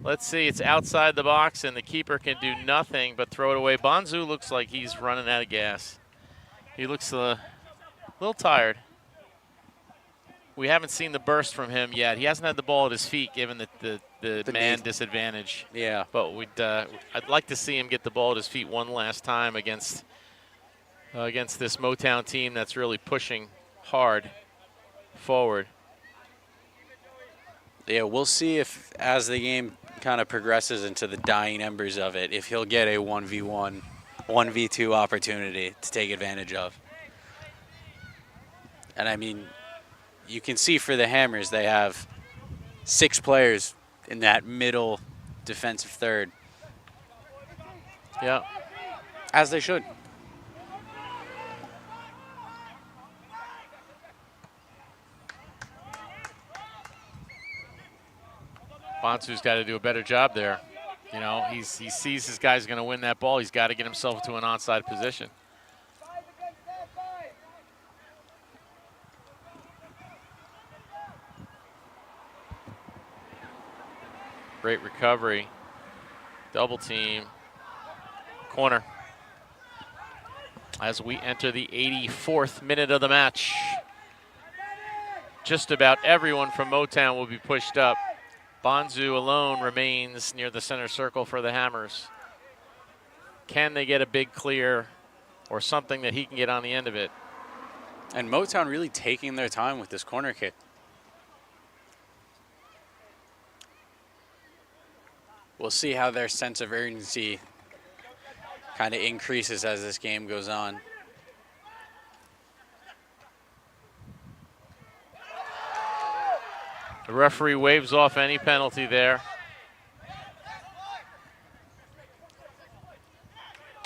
Let's see, it's outside the box, and the keeper can do nothing but throw it away. Bonzu looks like he's running out of gas. He looks a little tired. we haven't seen the burst from him yet. He hasn't had the ball at his feet, given the man disadvantage. Yeah. But I'd like to see him get the ball at his feet one last time against this Motown team that's really pushing hard forward. Yeah, we'll see if, as the game kind of progresses into the dying embers of it, if he'll get a 1v1, 1v2 opportunity to take advantage of. And I mean, you can see for the Hammers, they have 6 players in that middle defensive third. Yeah. As they should. Bonsu's got to do a better job there. You know, he sees his guy's going to win that ball. He's got to get himself to an onside position. Great recovery. Double team. Corner. As we enter the 84th minute of the match. Just about everyone from Motown will be pushed up. Bonsu alone remains near the center circle for the Hammers. Can they get a big clear or something that he can get on the end of it? And Motown really taking their time with this corner kick. We'll see how their sense of urgency kind of increases as this game goes on. The referee waves off any penalty there.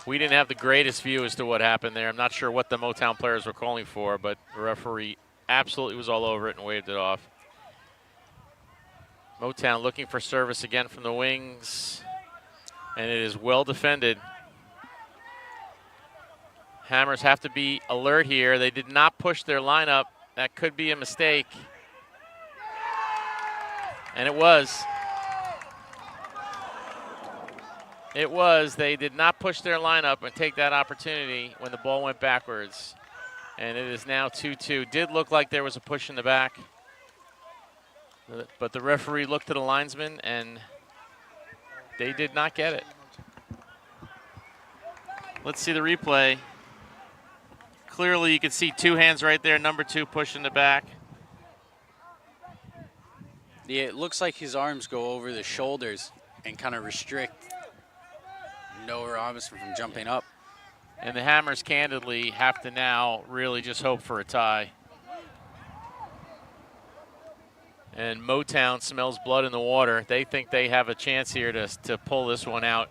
We didn't have the greatest view as to what happened there. I'm not sure what the Motown players were calling for, but the referee absolutely was all over it and waved it off. Motown looking for service again from the wings, and it is well defended. Hammers have to be alert here. They did not push their lineup. That could be a mistake. And it was. It was. They did not push their lineup and take that opportunity when the ball went backwards. And it is now 2-2. Did look like there was a push in the back. But the referee looked at the linesman, and they did not get it. Let's see the replay. Clearly, you can see 2 hands right there. Number 2 pushing the back. Yeah, it looks like his arms go over the shoulders and kind of restrict Noah Robinson from jumping up. And the Hammers, candidly, have to now really just hope for a tie. And Motown smells blood in the water. They think they have a chance here to pull this one out.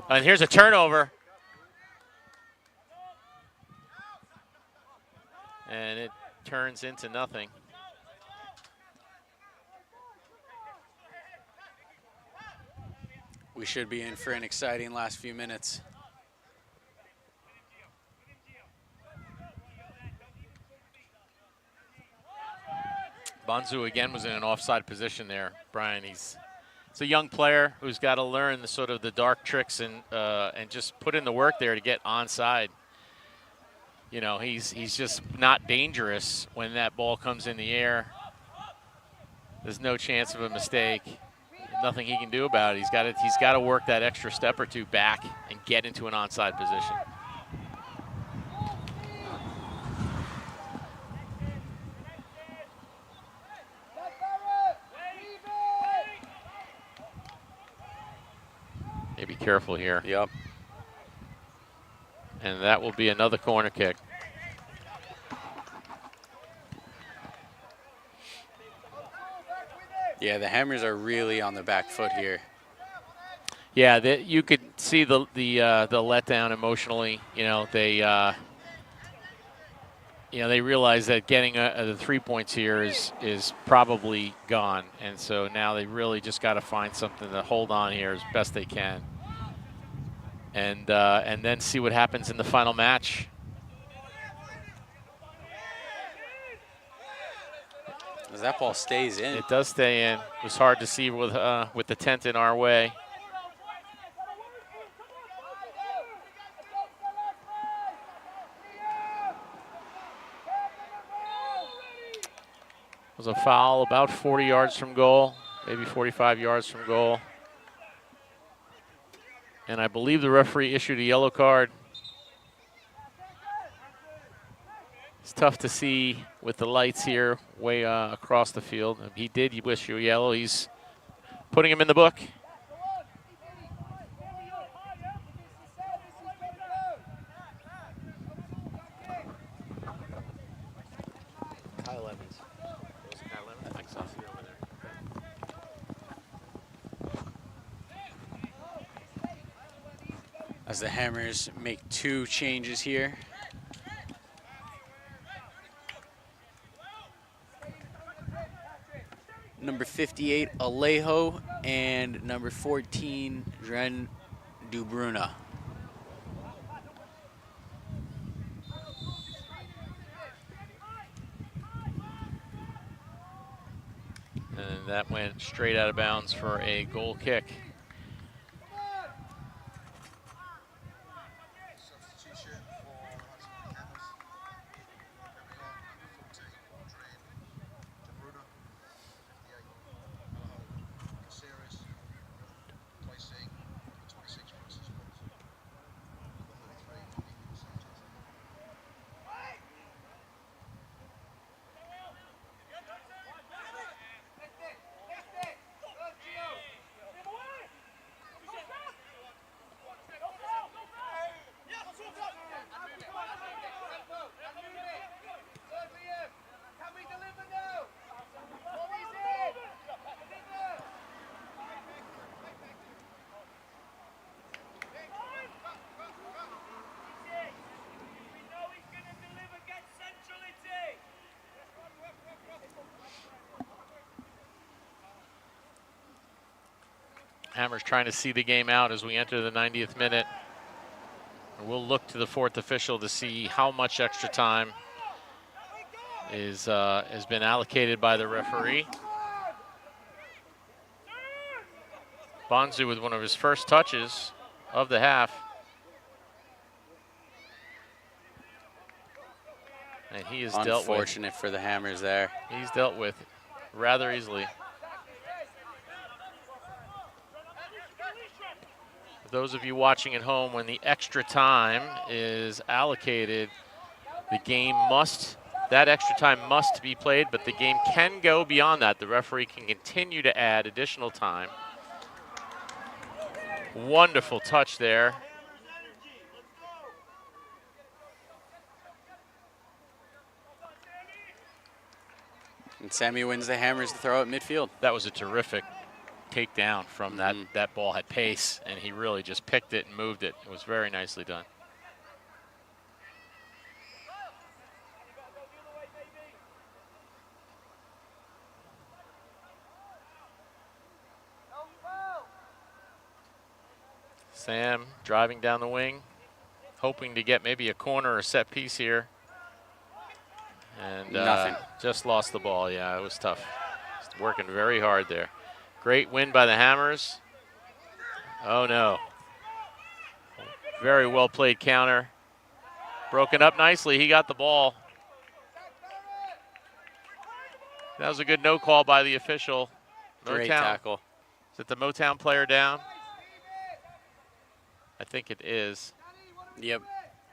And here's a turnover. And it turns into nothing. We should be in for an exciting last few minutes. Bonsu again was in an offside position there, Brian. It's a young player who's got to learn the sort of the dark tricks and just put in the work there to get onside. You know, he's just not dangerous when that ball comes in the air. There's no chance of a mistake. Nothing he can do about it. He's got to work that extra step or two back and get into an onside position. Be careful here. Yep. And that will be another corner kick. Yeah, the Hammers are really on the back foot here. Yeah, you could see the letdown emotionally. You know, they realize that getting the 3 points here is probably gone, and so now they really just got to find something to hold on here as best they can, and then see what happens in the final match. As that ball stays in. It does stay in. It was hard to see with the tent in our way. was a foul about 40 yards from goal, maybe 45 yards from goal. And I believe the referee issued a yellow card. It's tough to see with the lights here way across the field. He did issue a yellow. He's putting him in the book. Kyle Evans. I think so. As the Hammers make 2 changes here. Number 58, Alejo, and number 14, Dren Dubruna. And that went straight out of bounds for a goal kick. Substitution for Hudson Hammers. Coming on, number 14, Dren DeBruna. 58, Alejo Caceres. Placing number 26, Francis Watts. Number 33, Nico Sanchez. Hammers trying to see the game out as we enter the 90th minute. We'll look to the 4th official to see how much extra time has been allocated by the referee. Bonzu with one of his first touches of the half. And he is dealt with. Unfortunate for the Hammers there. He's dealt with rather easily. For those of you watching at home, when the extra time is allocated, that extra time must be played, but the game can go beyond that. The referee can continue to add additional time. Wonderful touch there. And Sammy wins the Hammers to throw at midfield. That was a terrific takedown from that ball had pace, and he really just picked it and moved it. It was very nicely done. Sam driving down the wing, hoping to get maybe a corner or set piece here. And Nothing. Just lost the ball. Yeah, it was tough. Just working very hard there. Great win by the Hammers. Oh no. Very well played counter. Broken up nicely. He got the ball. That was a good no call by the official. Great Motown. tackle. Is it the Motown player down? I think it is. Yep.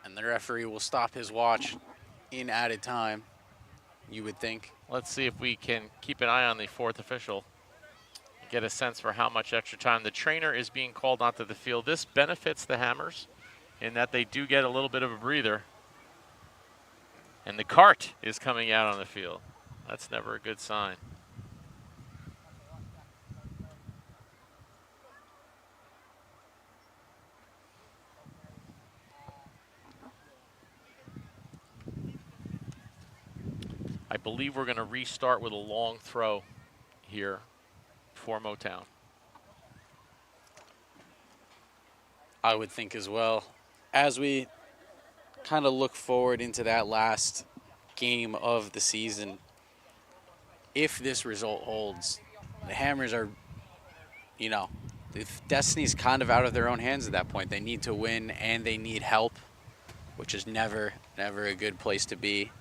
And the referee will stop his watch in added time, you would think. Let's see if we can keep an eye on the 4th official. Get a sense for how much extra time. The trainer is being called onto the field. This benefits the Hammers in that they do get a little bit of a breather. And the cart is coming out on the field. That's never a good sign. I believe we're going to restart with a long throw here for Motown. I would think as well. As we kind of look forward into that last game of the season, if this result holds, the Hammers are, you know, the destiny's kind of out of their own hands at that point. They need to win and they need help, which is never a good place to be.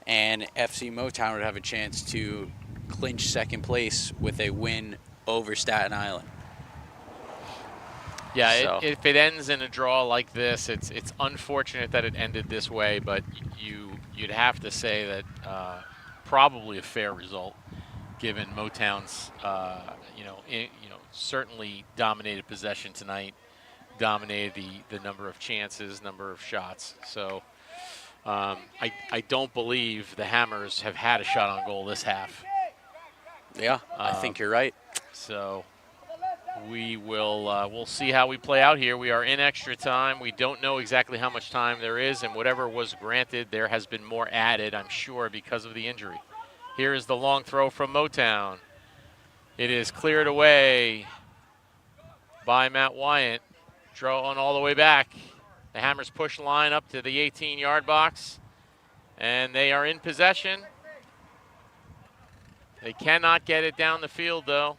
and FC Motown would have a chance to clinch second place with a win over Staten Island. Yeah, So. if it ends in a draw like this, it's unfortunate that it ended this way, but you'd have to say that probably a fair result, given Motown's certainly dominated possession tonight, dominated the number of chances, number of shots. So I don't believe the Hammers have had a shot on goal this half. Yeah, I think you're right. So we'll see how we play out here. We are in extra time. We don't know exactly how much time there is, and whatever was granted, there has been more added, I'm sure, because of the injury. Here is the long throw from Motown. It is cleared away by Matt Wyant. Drawn all the way back. The Hammers push line up to the 18-yard box, and they are in possession. They cannot get it down the field, though.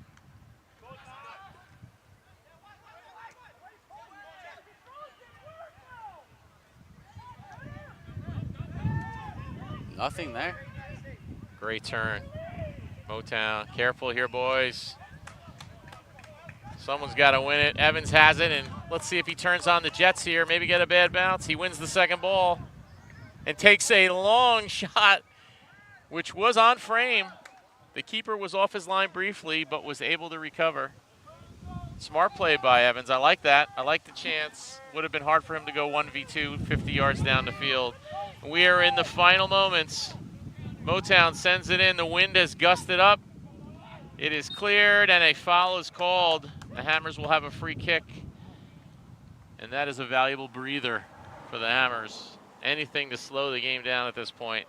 Nothing there. Great turn. Motown, careful here, boys. Someone's got to win it. Evans has it, and let's see if he turns on the Jets here. Maybe get a bad bounce. He wins the second ball and takes a long shot, which was on frame. The keeper was off his line briefly, but was able to recover. Smart play by Evans. I like that. I like the chance. Would have been hard for him to go 1v2, 50 yards down the field. We are in the final moments. Motown sends it in. The wind has gusted up. It is cleared, and a foul is called. The Hammers will have a free kick, and that is a valuable breather for the Hammers. Anything to slow the game down at this point.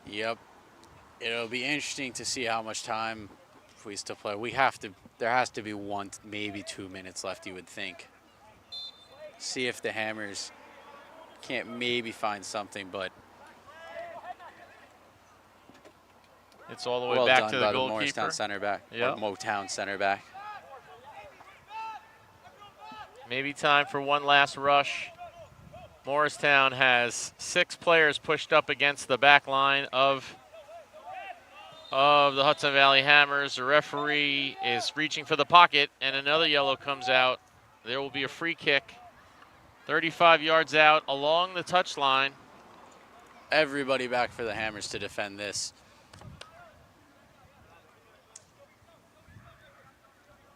Yep. It'll be interesting to see how much time if we still play. There has to be 1, maybe 2 minutes left, you would think. See if the Hammers can't maybe find something, but it's all the way well back done to the by goalkeeper. the Morristown center back, Yep. or Motown center back. Maybe time for one last rush. Morristown has 6 players pushed up against the back line of the Hudson Valley Hammers. The referee is reaching for the pocket, and another yellow comes out. There will be a free kick, 35 yards out along the touchline. Everybody back for the Hammers to defend this.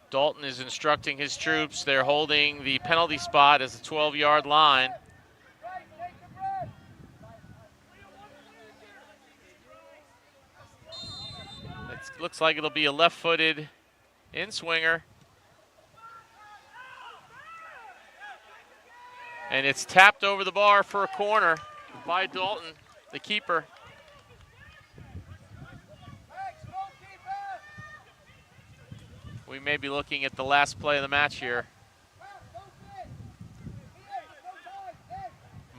Dalton is instructing his troops. They're holding the penalty spot as a 12-yard line. It looks like it'll be a left-footed in-swinger. And it's tapped over the bar for a corner by Dalton, the keeper. We may be looking at the last play of the match here.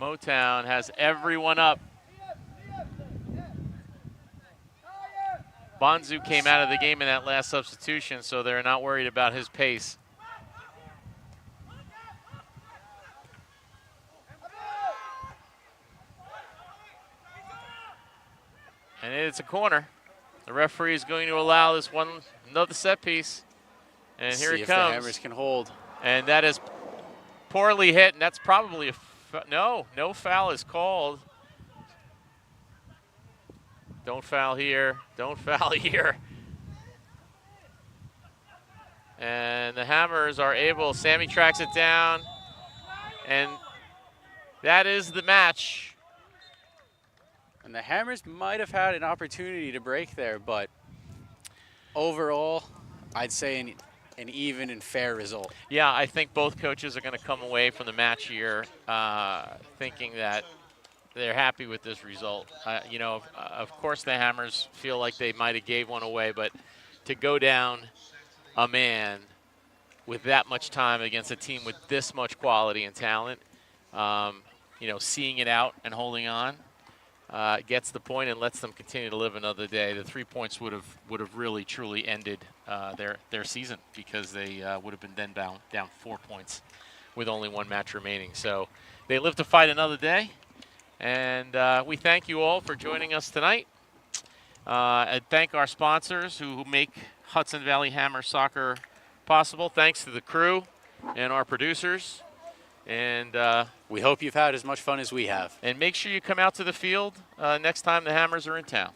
Motown has everyone up. Bonzu came out of the game in that last substitution, so they're not worried about his pace. And it's a corner. The referee is going to allow this one, another set piece. And here it See if comes. the Hammers can hold. And that is poorly hit, and that's probably no foul is called. Don't foul here, don't foul here. And the Hammers are able, Sammy tracks it down, and that is the match. And the Hammers might have had an opportunity to break there, but overall, I'd say an even and fair result. Yeah, I think both coaches are going to come away from the match here thinking that they're happy with this result. Of course the Hammers feel like they might have gave one away, but to go down a man with that much time against a team with this much quality and talent, seeing it out and holding on, gets the point and lets them continue to live another day. The 3 points would have really truly ended their season, because they would have been then down 4 points with only one match remaining. So they live to fight another day. And we thank you all for joining us tonight. And thank our sponsors who make Hudson Valley Hammer Soccer possible. Thanks to the crew and our producers. And we hope you've had as much fun as we have. And make sure you come out to the field next time the Hammers are in town.